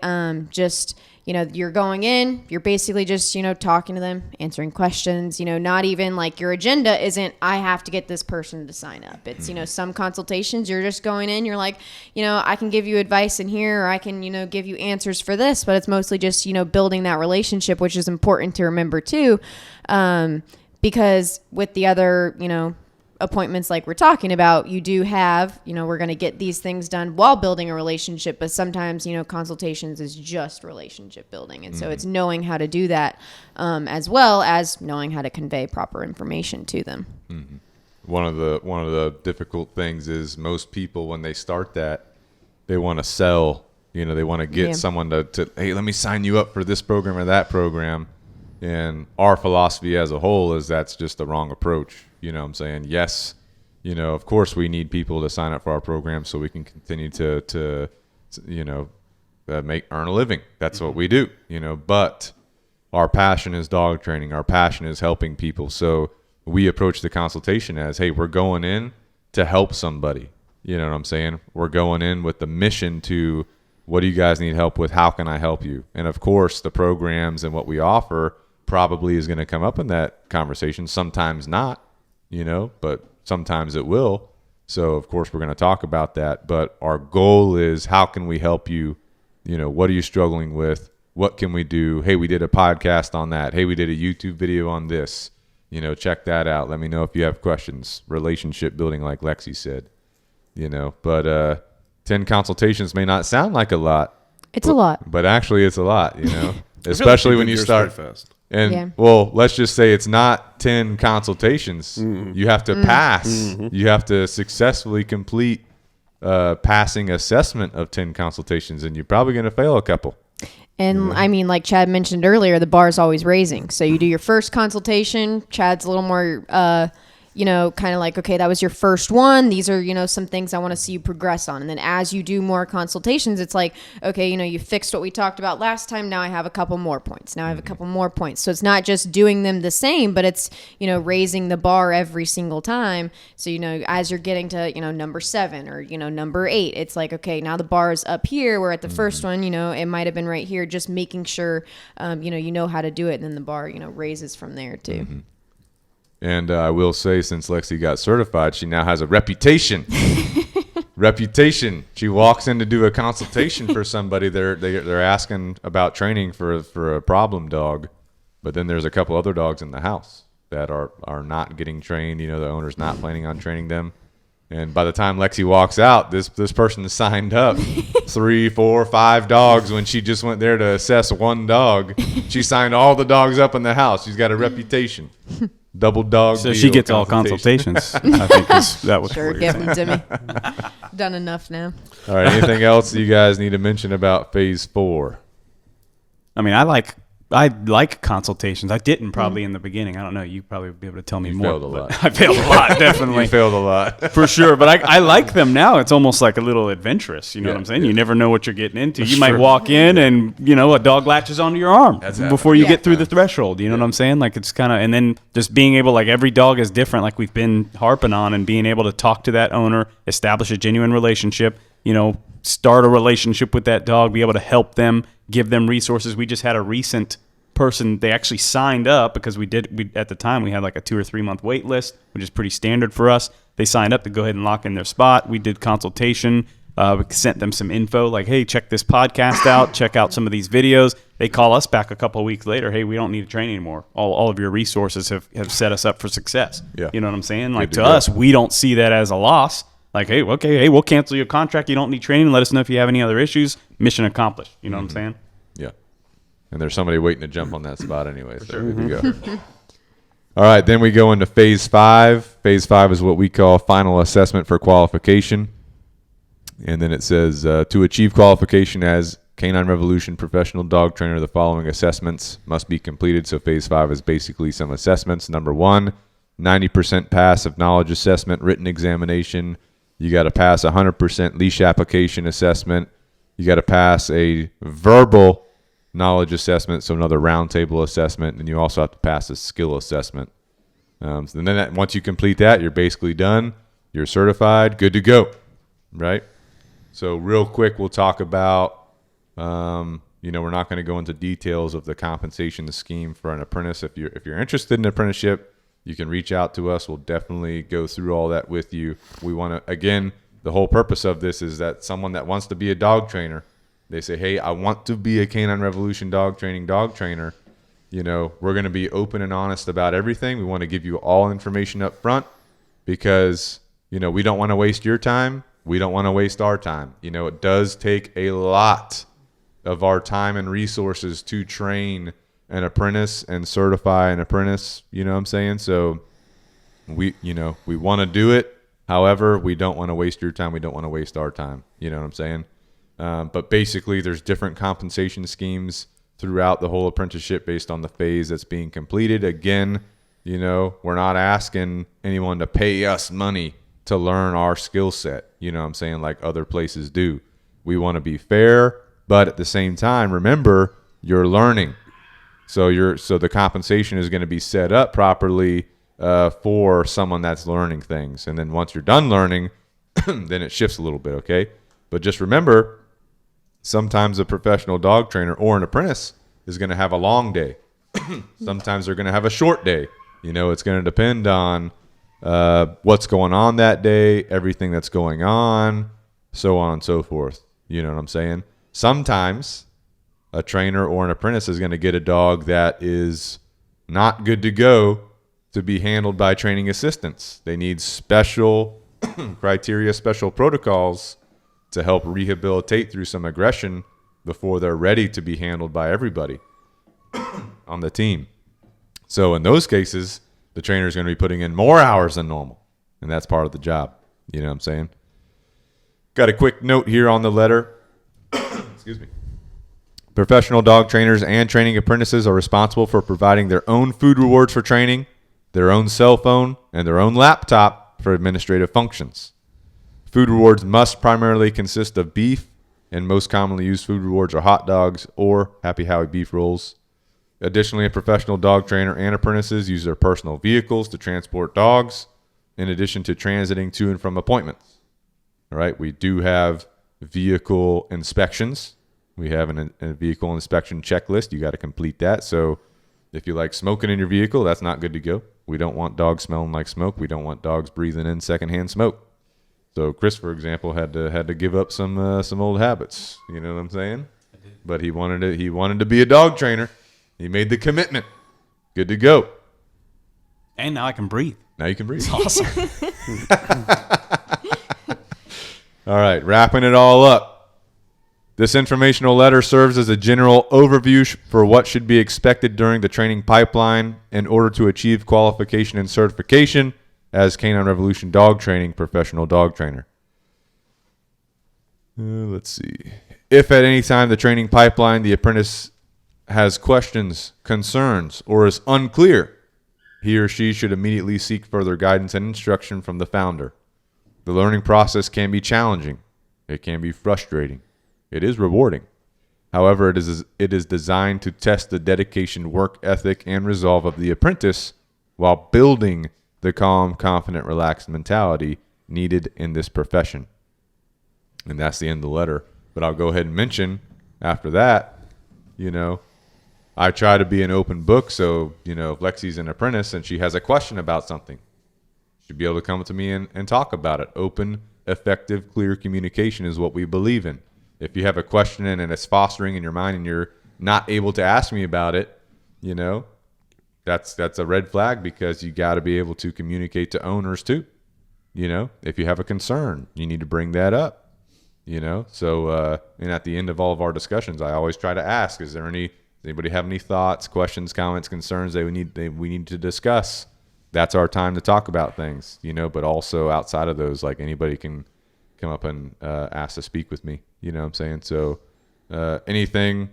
You're going in, you're basically just, talking to them, answering questions, not even like your agenda isn't, I have to get this person to sign up. It's, some consultations, you're just going in, you're like, I can give you advice in here, or I can, give you answers for this, but it's mostly just, building that relationship, which is important to remember too. Because with the other, appointments like we're talking about, you do have, we're going to get these things done while building a relationship, but sometimes, consultations is just relationship building. And so it's knowing how to do that, as well as knowing how to convey proper information to them. Mm-hmm. One of the difficult things is most people, when they start that, they want to sell, they want to get someone to, hey, let me sign you up for this program or that program. And our philosophy as a whole is that's just the wrong approach. You know what I'm saying? Yes, of course we need people to sign up for our program so we can continue to earn a living. That's what we do, but our passion is dog training. Our passion is helping people. So we approach the consultation as, hey, we're going in to help somebody. You know what I'm saying? We're going in with the mission to, what do you guys need help with? How can I help you? And of course, the programs and what we offer probably is going to come up in that conversation. Sometimes not, but sometimes it will. So of course we're going to talk about that, but our goal is, how can we help you? What are you struggling with? What can we do? Hey, we did a podcast on that. Hey, we did a YouTube video on this. Check that out. Let me know if you have questions. Relationship building, like Lexi said, but 10 consultations may not sound like a lot. It's a lot. But actually it's a lot, especially when you start fast. And well, let's just say it's not 10 consultations. You have to pass. You have to successfully complete passing assessment of 10 consultations, and you're probably going to fail a couple. And I mean, like Chad mentioned earlier, the bar is always raising. So you do your first consultation. Chad's a little more, kind of like, okay, that was your first one. These are, some things I want to see you progress on. And then as you do more consultations, it's like, okay, you fixed what we talked about last time. Now I have a couple more points. Now I have a couple more points. So it's not just doing them the same, but it's, raising the bar every single time. So, as you're getting to, number 7 or, number 8, it's like, okay, now the bar is up here. Where at the first one, it might have been right here, just making sure, you know how to do it. And then the bar, raises from there too. Mm-hmm. And I will say, since Lexi got certified, she now has a reputation. She walks in to do a consultation for somebody. They're asking about training for a problem dog, but then there's a couple other dogs in the house that are not getting trained. The owner's not planning on training them. And by the time Lexi walks out, this person has signed up 3, 4, 5 dogs when she just went there to assess one dog. She signed all the dogs up in the house. She's got a reputation. double dog. So deal she gets all consultation. consultations. I think that was Sure, what give you're them saying. to me. Done enough now. All right. Anything else you guys need to mention about phase 4? I mean, I like consultations. I didn't probably in the beginning. I don't know. You probably would be able to tell me more. failed a lot. I failed a lot, definitely. You failed a lot. For sure, but I like them now. It's almost like a little adventurous. You know Yeah, what I'm saying? yeah. You never know what you're getting into. You might walk in and, a dog latches onto your arm before you Yeah. get through the threshold. You know what I'm saying? Like, it's kind of, and then just being able, like, every dog is different, like we've been harping on, and being able to talk to that owner, establish a genuine relationship, start a relationship with that dog, be able to help them, give them resources. We just had a recent person, they actually signed up because we at the time we had like a 2 or 3 month wait list, which is pretty standard for us. They signed up to go ahead and lock in their spot. We did consultation. We sent them some info like, hey, check this podcast out, check out some of these videos. They call us back a couple of weeks later, hey, we don't need to train anymore. All of your resources have set us up for success. Yeah. You know what I'm saying? Like, to to go. us, we don't see that as a loss. Like, hey, okay, hey, we'll cancel your contract. You don't need training. Let us know if you have any other issues. Mission accomplished. You know what I'm saying? Yeah. And there's somebody waiting to jump on that spot anyway. So good to go. All right. Then we go into phase 5. Phase 5 is what we call final assessment for qualification. And then it says, to achieve qualification as Canine Revolution professional dog trainer, the following assessments must be completed. So phase 5 is basically some assessments. Number 1, 90% pass of knowledge assessment, written examination. You got to pass 100% leash application assessment. You got to pass a verbal knowledge assessment, so another roundtable assessment, and you also have to pass a skill assessment. So then once you complete that, you're basically done. You're certified, good to go, right? So real quick, we'll talk about, we're not going to go into details of the compensation scheme for an apprentice. If you're interested in an apprenticeship, you can reach out to us. We'll definitely go through all that with you. We want to, again, the whole purpose of this is that someone that wants to be a dog trainer, they say, hey, I want to be a Canine Revolution dog trainer. We're going to be open and honest about everything. We want to give you all information up front because, we don't want to waste your time. We don't want to waste our time. It does take a lot of our time and resources to train an apprentice and certify an apprentice. You know what I'm saying? So we want to do it. However, we don't want to waste your time. We don't want to waste our time. You know what I'm saying? But basically, there's different compensation schemes throughout the whole apprenticeship based on the phase that's being completed. Again, we're not asking anyone to pay us money to learn our skill set, you know what I'm saying, like other places do. We want to be fair, but at the same time, remember, you're learning. So the compensation is going to be set up properly for someone that's learning things. And then once you're done learning, then it shifts a little bit, okay? But just remember, sometimes a professional dog trainer or an apprentice is going to have a long day. Sometimes they're going to have a short day. It's going to depend on what's going on that day, everything that's going on, so on and so forth. You know what I'm saying? Sometimes a trainer or an apprentice is going to get a dog that is not good to go to be handled by training assistants. They need special criteria, special protocols to help rehabilitate through some aggression before they're ready to be handled by everybody on the team. So in those cases, the trainer is going to be putting in more hours than normal, and that's part of the job. You know what I'm saying? Got a quick note here on the letter. Excuse me. Professional dog trainers and training apprentices are responsible for providing their own food rewards for training, their own cell phone, and their own laptop for administrative functions. Food rewards must primarily consist of beef, and most commonly used food rewards are hot dogs or Happy Howie beef rolls. Additionally, a professional dog trainer and apprentices use their personal vehicles to transport dogs, in addition to transiting to and from appointments. All right, we do have vehicle inspections. We have a vehicle inspection checklist. You got to complete that. So if you like smoking in your vehicle, that's not good to go. We don't want dogs smelling like smoke. We don't want dogs breathing in secondhand smoke. So Chris, for example, had to give up some old habits. You know what I'm saying? But he wanted to be a dog trainer. He made the commitment. Good to go. And now I can breathe. Now you can breathe. Awesome. All right, wrapping it all up. This informational letter serves as a general overview for what should be expected during the training pipeline in order to achieve qualification and certification as Canine Revolution Dog Training Professional Dog Trainer. Let's see. If at any time the training pipeline the apprentice has questions, concerns, or is unclear, he or she should immediately seek further guidance and instruction from the founder. The learning process can be challenging. It can be frustrating. It is rewarding. However, it is designed to test the dedication, work ethic, and resolve of the apprentice while building the calm, confident, relaxed mentality needed in this profession. And that's the end of the letter. But I'll go ahead and mention after that, I try to be an open book. So, if Lexi's an apprentice and she has a question about something, she'd be able to come to me and talk about it. Open, effective, clear communication is what we believe in. If you have a question and it's fostering in your mind and you're not able to ask me about it, that's a red flag, because you got to be able to communicate to owners too. If you have a concern, you need to bring that up. So and at the end of all of our discussions, I always try to ask: does anybody have any thoughts, questions, comments, concerns we need to discuss? That's our time to talk about things. But also outside of those, like, anybody can come up and ask to speak with me. You know what I'm saying? So anything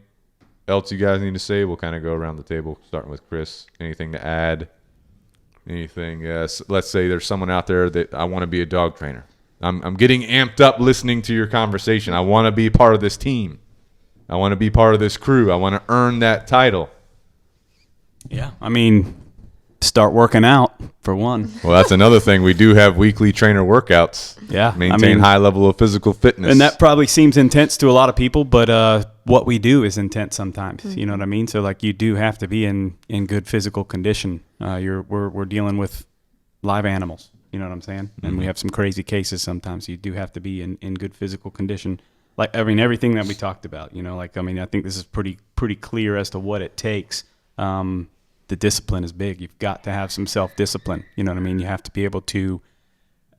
else you guys need to say? We'll kind of go around the table, starting with Chris. Anything to add? Anything? Let's say there's someone out there that I want to be a dog trainer. I'm getting amped up listening to your conversation. I want to be part of this team. I want to be part of this crew. I want to earn that title. Yeah, start working out, for one. Well, that's another thing. We do have weekly trainer workouts. Yeah. Maintain high level of physical fitness. And that probably seems intense to a lot of people, but what we do is intense sometimes. Mm-hmm. You know what I mean? So, like, you do have to be in good physical condition. We're dealing with live animals. You know what I'm saying? Mm-hmm. And we have some crazy cases sometimes. You do have to be in good physical condition. Like, everything that we talked about, I think this is pretty clear as to what it takes. The discipline is big. You've got to have some self-discipline. You know what I mean? You have to be able to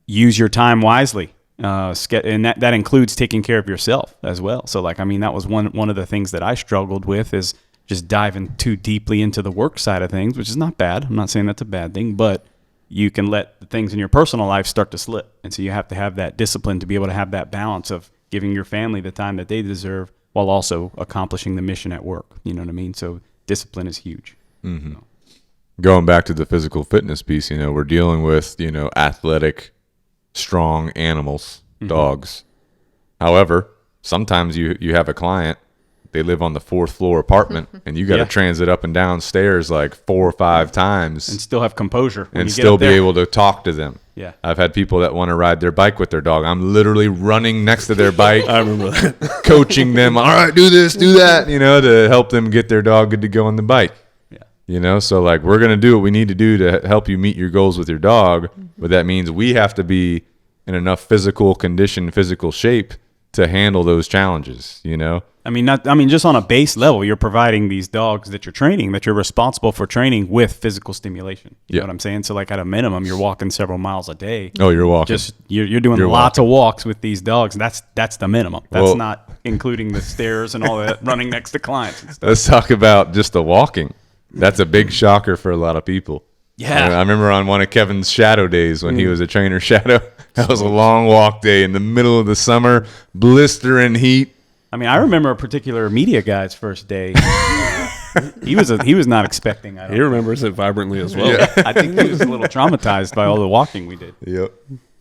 use your time wisely. And that includes taking care of yourself as well. So, that was one of the things that I struggled with, is just diving too deeply into the work side of things, which is not bad. I'm not saying that's a bad thing, but you can let the things in your personal life start to slip. And so you have to have that discipline to be able to have that balance of giving your family the time that they deserve while also accomplishing the mission at work. You know what I mean? So discipline is huge. Mm-hmm. Going back to the physical fitness piece, we're dealing with, athletic, strong animals, mm-hmm. dogs. However, sometimes you have a client, they live on the 4th floor apartment, and you got to transit up and down stairs like 4 or 5 times. And still have composure. And still be able to talk to them. Yeah. I've had people that want to ride their bike with their dog. I'm literally running next to their bike. I remember that. Coaching them. All right, do this, do that, to help them get their dog good to go on the bike. So, like, we're going to do what we need to do to help you meet your goals with your dog, but that means we have to be in enough physical condition, physical shape to handle those challenges, just on a base level, you're providing these dogs that you're training, that you're responsible for training with physical stimulation. You know what I'm saying? So, like, at a minimum, you're walking several miles a day. Oh, you're walking. You're doing lots of walks with these dogs, and that's the minimum. That's not including the stairs and all that, running next to clients and stuff. Let's talk about just the walking. That's a big shocker for a lot of people. Yeah. I remember on one of Kevin's shadow days when he was a trainer shadow, that was a long walk day in the middle of the summer, blistering heat. I remember a particular media guy's first day. He was not expecting. He remembers it vibrantly as well. Yeah. I think he was a little traumatized by all the walking we did. Yep.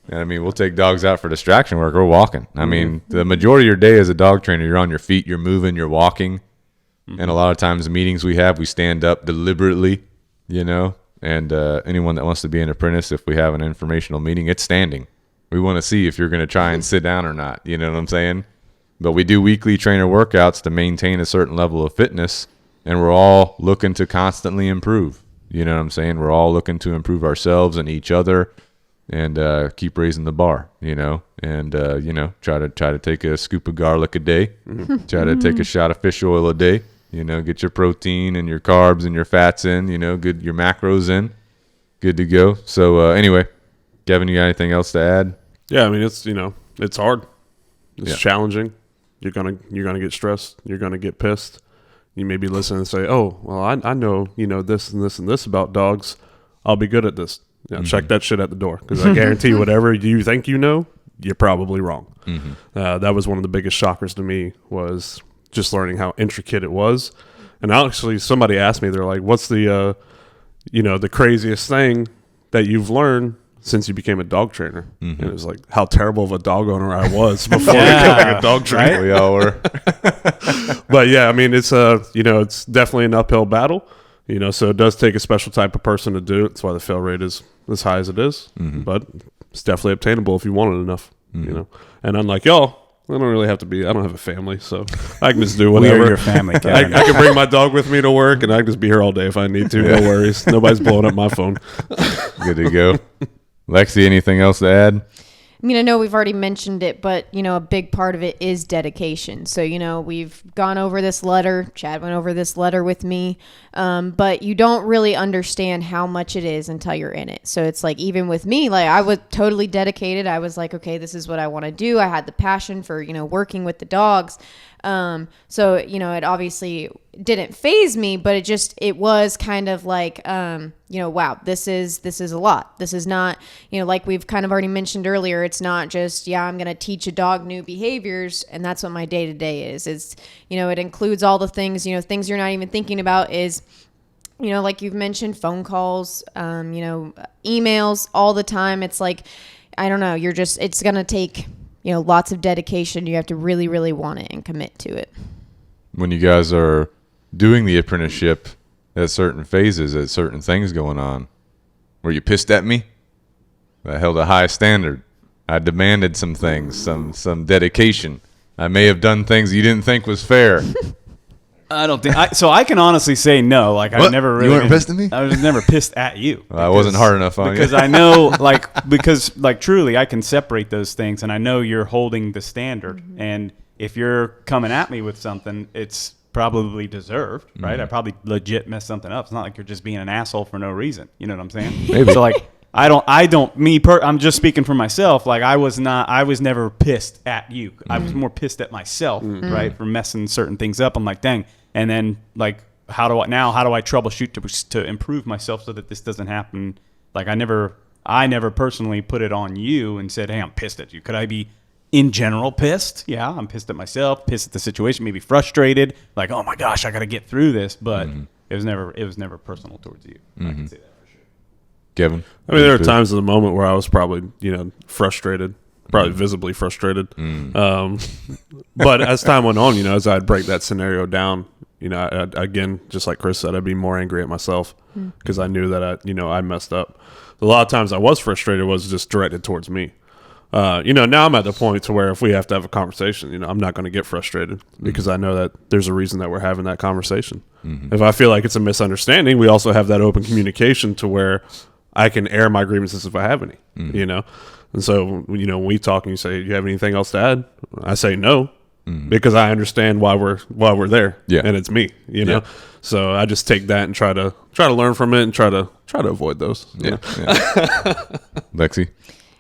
And we'll take dogs out for distraction work. We're walking. The majority of your day as a dog trainer, you're on your feet, you're moving, you're walking. Mm-hmm. And a lot of times the meetings we stand up deliberately, and anyone that wants to be an apprentice, if we have an informational meeting, it's standing. We want to see if you're going to try and sit down or not. You know what I'm saying? But we do weekly trainer workouts to maintain a certain level of fitness, and we're all looking to constantly improve. You know what I'm saying? We're all looking to improve ourselves and each other, and keep raising the bar. And try to take a scoop of garlic a day, try to take a shot of fish oil a day. Get your protein and your carbs and your fats in. Good your macros in, good to go. So anyway, Kevin, you got anything else to add? Yeah, it's it's hard. It's challenging. you're gonna get stressed. You're gonna get pissed. You may be listening and say, "Oh, well, I know this and this and this about dogs. I'll be good at this." Check that shit at the door, because I guarantee whatever you think you know, you're probably wrong. That was one of the biggest shockers to me, was just learning how intricate it was. And actually, somebody asked me, they're like, "What's the the craziest thing that you've learned since you became a dog trainer?" And it was like how terrible of a dog owner I was before becoming a dog trainer. We all were. But yeah, I mean, it's it's definitely an uphill battle. So it does take a special type of person to do it. That's why the fail rate is as high as it is. But it's definitely obtainable if you want it enough. And unlike y'all, I don't really have to be. I don't have a family, so I can just do whatever. We are your family, Kevin. I can bring my dog with me to work, and I can just be here all day if I need to. No worries. Nobody's blowing up my phone. Good to go. Lexi, anything else to add? I mean, I know we've already mentioned it, but, a big part of it is dedication. So, we've gone over this letter. Chad went over this letter with me. But you don't really understand how much it is until you're in it. So it's like, even with me, like, I was totally dedicated. I was like, okay, this is what I want to do. I had the passion for, working with the dogs. So, it obviously didn't faze me, but it was kind of like, wow, this is a lot. This is not, like we've kind of already mentioned earlier, it's not just, I'm going to teach a dog new behaviors. And that's what my day to day is. It's, it includes all the things, things you're not even thinking about is, like you've mentioned, phone calls, emails all the time. It's like, I don't know, it's going to take, lots of dedication. You have to really, really want it and commit to it. When you guys are doing the apprenticeship at certain phases, at certain things going on, were you pissed at me? I held a high standard. I demanded some things, some dedication. I may have done things you didn't think was fair. I don't think so. I can honestly say no. Like, What? I've never really. You weren't pissed at me? I was never pissed at you. I wasn't hard enough on you. Because I know, because truly, I can separate those things, and I know you're holding the standard. And if you're coming at me with something, it's probably deserved, right? I probably legit messed something up. It's not like you're just being an asshole for no reason. You know what I'm saying? Maybe. So I'm just speaking for myself. Like, I was never pissed at you. I was more pissed at myself, right? For messing certain things up. I'm like, dang. And then, like, how do I troubleshoot to improve myself so that this doesn't happen? Like, I never personally put it on you and said, hey, I'm pissed at you. Could I be in general pissed? Yeah, I'm pissed at myself, pissed at the situation, maybe frustrated, like, oh my gosh, I got to get through this. But it was never personal towards you. I can say that for sure. Kevin? I mean, there are times in the moment where I was probably, frustrated, probably visibly frustrated. But as time went on, as I'd break that scenario down, again, just like Chris said, I'd be more angry at myself because I knew that I messed up. A lot of times I was frustrated was just directed towards me. Now I'm at the point to where if we have to have a conversation, I'm not going to get frustrated because I know that there's a reason that we're having that conversation. If I feel like it's a misunderstanding, we also have that open communication to where I can air my grievances if I have any, And so, when we talk and you say, you have anything else to add? I say no. Because I understand why we're there, and it's me, know. So I just take that and try to learn from it and try to avoid those. Lexi?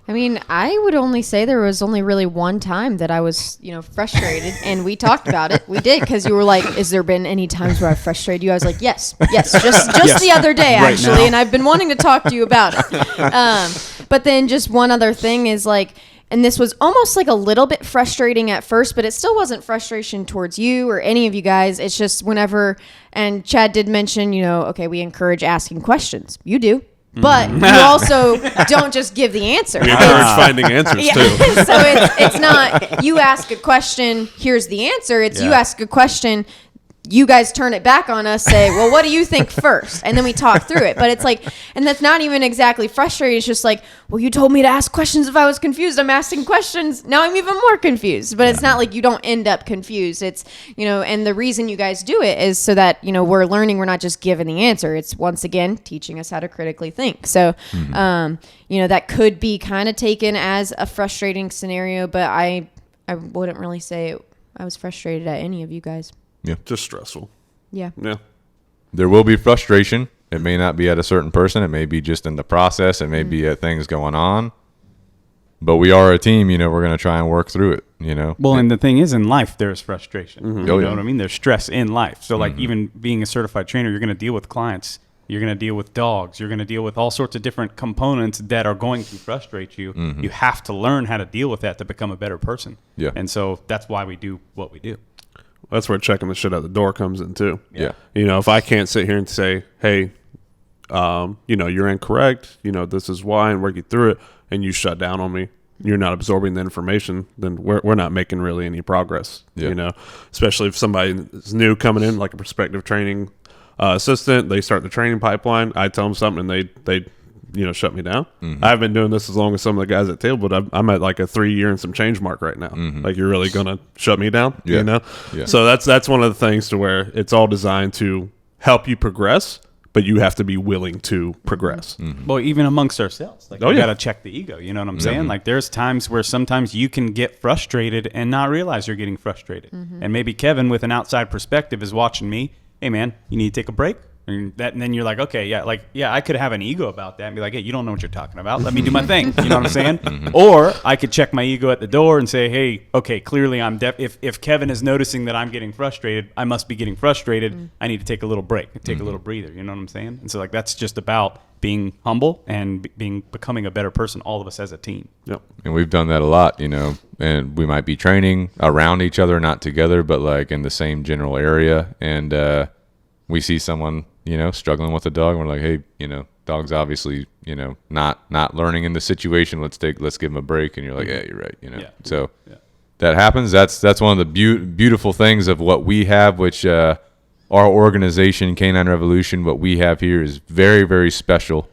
I mean, I would only say there was only really one time that I was, frustrated, and we talked about it. We did, because you were like, "Has there been any times where I've frustrated you?" I was like, "Yes, just Yes. the other day, Right actually," now. and I've been wanting to talk to you about it. But then just one other thing is like. And this was almost like a little bit frustrating at first, but it still wasn't frustration towards you or any of you guys. It's just whenever, and Chad did mention, okay, we encourage asking questions. You do. But you also don't just give the answer. We encourage finding answers too. So it's not you ask a question, here's the answer. It's you ask a question, you guys turn it back on us, say, well, what do you think first? And then we talk through it. But it's like, and that's not even exactly frustrating. It's just like, well, you told me to ask questions if I was confused. I'm asking questions. Now I'm even more confused. But it's not like you don't end up confused. It's, and the reason you guys do it is so that, we're learning. We're not just given the answer. It's, once again, teaching us how to critically think. So, that could be kind of taken as a frustrating scenario. But I wouldn't really say I was frustrated at any of you guys. Yeah. Just stressful. Yeah. There will be frustration. It may not be at a certain person. It may be just in the process. It may be at things going on. but we are a team. You know, we're going to try and work through it. You know. Well, and the thing is, in life, there's frustration. Oh, You know yeah. what I mean? There's stress in life. So, like, even being a certified trainer, you're going to deal with clients. You're going to deal with dogs. You're going to deal with all sorts of different components that are going to frustrate you. You have to learn how to deal with that to become a better person. Yeah. And so that's why we do what we do. That's where checking the shit out the door comes in too. Yeah. You know, if I can't sit here and say, hey, you know, you're incorrect, you know, this is why, and work you through it, and you shut down on me, you're not absorbing the information, then we're not making really any progress. Yeah. You know, especially if somebody is new coming in, like a prospective training assistant, they start the training pipeline, I tell them something, and they you know, shut me down. I've been doing this as long as some of the guys at table, but I'm at like a 3 year and some change mark right now. Like, you're really gonna shut me down? Yeah. You know? Yeah. So that's one of the things to where it's all designed to help you progress, but you have to be willing to progress. Well, even amongst ourselves, like, Oh, you yeah. got to check the ego. You know what I'm saying? Like, there's times where sometimes you can get frustrated and not realize you're getting frustrated. And maybe Kevin, with an outside perspective, is watching me. Hey, man, you need to take a break. And then you're like, okay, yeah, I could have an ego about that and be like, hey, you don't know what you're talking about. Let me do my thing. You know what I'm saying? Or I could check my ego at the door and say, hey, okay, clearly I'm if Kevin is noticing that I'm getting frustrated, I must be getting frustrated. I need to take a little break, take a little breather. You know what I'm saying? And so, like, that's just about being humble and becoming a better person, all of us as a team. Yep. And we've done that a lot, you know, and we might be training around each other, not together, but like in the same general area. And we see someone, you know, struggling with a dog, and we're like, hey, you know, dog's obviously, you know, not learning in the situation. Let's give him a break. And you're like, yeah, you're right. You know, Yeah. so Yeah. that happens. That's one of the beautiful things of what we have, which our organization, Canine Revolution, what we have here is very, very special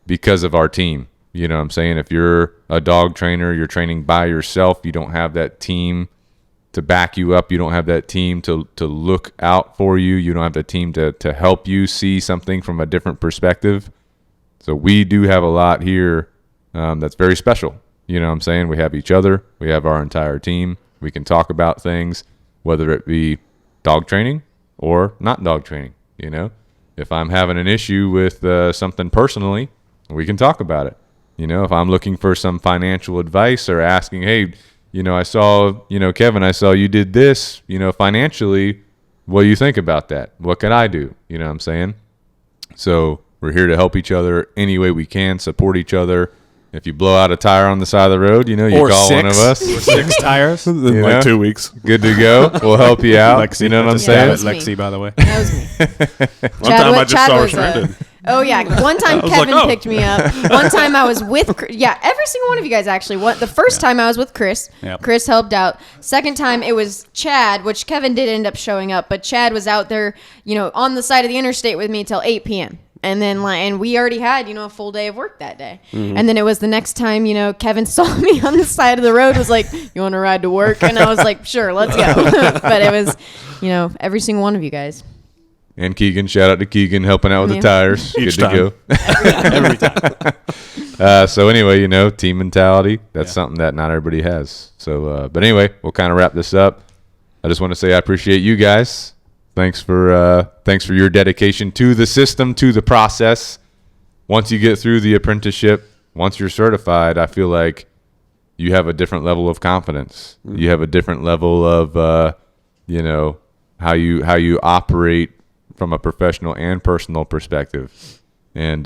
because of our team. You know what I'm saying? If you're a dog trainer, you're training by yourself, you don't have that team to back you up. You don't have that team to look out for you. You don't have the team to help you see something from a different perspective. So we do have a lot here that's very special. You know what I'm saying? We have each other. We have our entire team. We can talk about things, whether it be dog training or not dog training. You know, if I'm having an issue with something personally, we can talk about it. You know, if I'm looking for some financial advice or asking, hey, you know, I saw, you know, Kevin, I saw you did this, you know, financially, what do you think about that? What can I do? You know what I'm saying? So we're here to help each other any way we can, support each other. If you blow out a tire on the side of the road, you know, you Or call one six. of us. Or 6 tires. In You like know? 2 weeks. Good to go. We'll help you out. Lexi, You know what I'm that's a saying? stab saying? at Lexi, by the way. That was me. One time I just Chad saw her was, stranded. Oh yeah, one time was Kevin like, oh. picked me up. One time I was with every single one of you guys actually. The first time I was with Chris. Yep. Chris helped out. Second time it was Chad, which Kevin did end up showing up, but Chad was out there, you know, on the side of the interstate with me till 8 p.m. And then, and we already had, you know, a full day of work that day. And then it was the next time, you know, Kevin saw me on the side of the road, was like, you want to ride to work? And I was like, sure, let's go. But it was, you know, every single one of you guys. And Keegan, shout out to Keegan helping out with Yeah. the tires. Each Good to time. go. Every time. So anyway, you know, team mentality, that's something that not everybody has. So, but anyway, we'll kind of wrap this up. I just want to say I appreciate you guys. Thanks for your dedication to the system, to the process. Once you get through the apprenticeship, once you're certified, I feel like you have a different level of confidence. You have a different level of, you know, how you operate from a professional and personal perspective. And,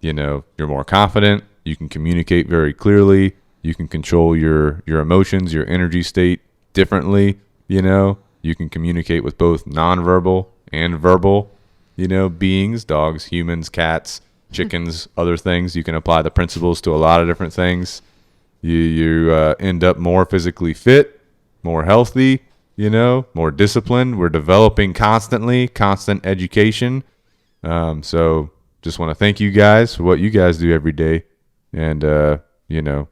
you know, you're more confident. You can communicate very clearly. You can control your emotions, your energy state differently. You know, you can communicate with both nonverbal and verbal, you know, beings, dogs, humans, cats, chickens, other things. You can apply the principles to a lot of different things. You end up more physically fit, more healthy, you know, more disciplined. We're developing constantly, constant education. So just want to thank you guys for what you guys do every day. And, you know,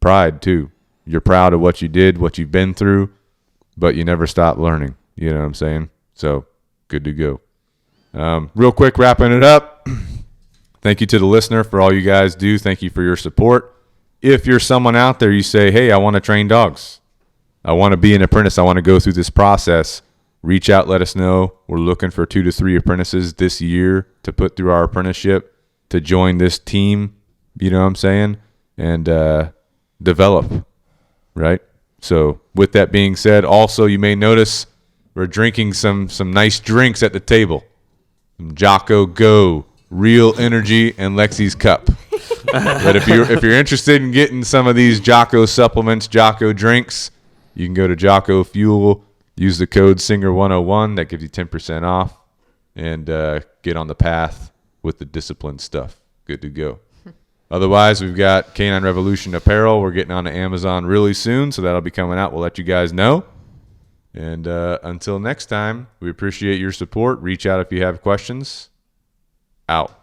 pride too. You're proud of what you did, what you've been through, but you never stop learning. You know what I'm saying? So good to go. Real quick, wrapping it up. Thank you to the listener for all you guys do. Thank you for your support. If you're someone out there, you say, hey, I want to train dogs. I want to be an apprentice. I want to go through this process. Reach out, let us know. We're looking for 2 to 3 apprentices this year to put through our apprenticeship to join this team. You know what I'm saying? And develop, right? So with that being said, also you may notice we're drinking some nice drinks at the table. Some Jocko Go, Real Energy, and Lexi's Cup. But if you're interested in getting some of these Jocko supplements, Jocko drinks, you can go to Jocko Fuel, use the code SINGER101. That gives you 10% off, and get on the path with the discipline stuff. Good to go. Otherwise, we've got Canine Revolution apparel. We're getting on to Amazon really soon, so that'll be coming out. We'll let you guys know. And until next time, we appreciate your support. Reach out if you have questions. Out.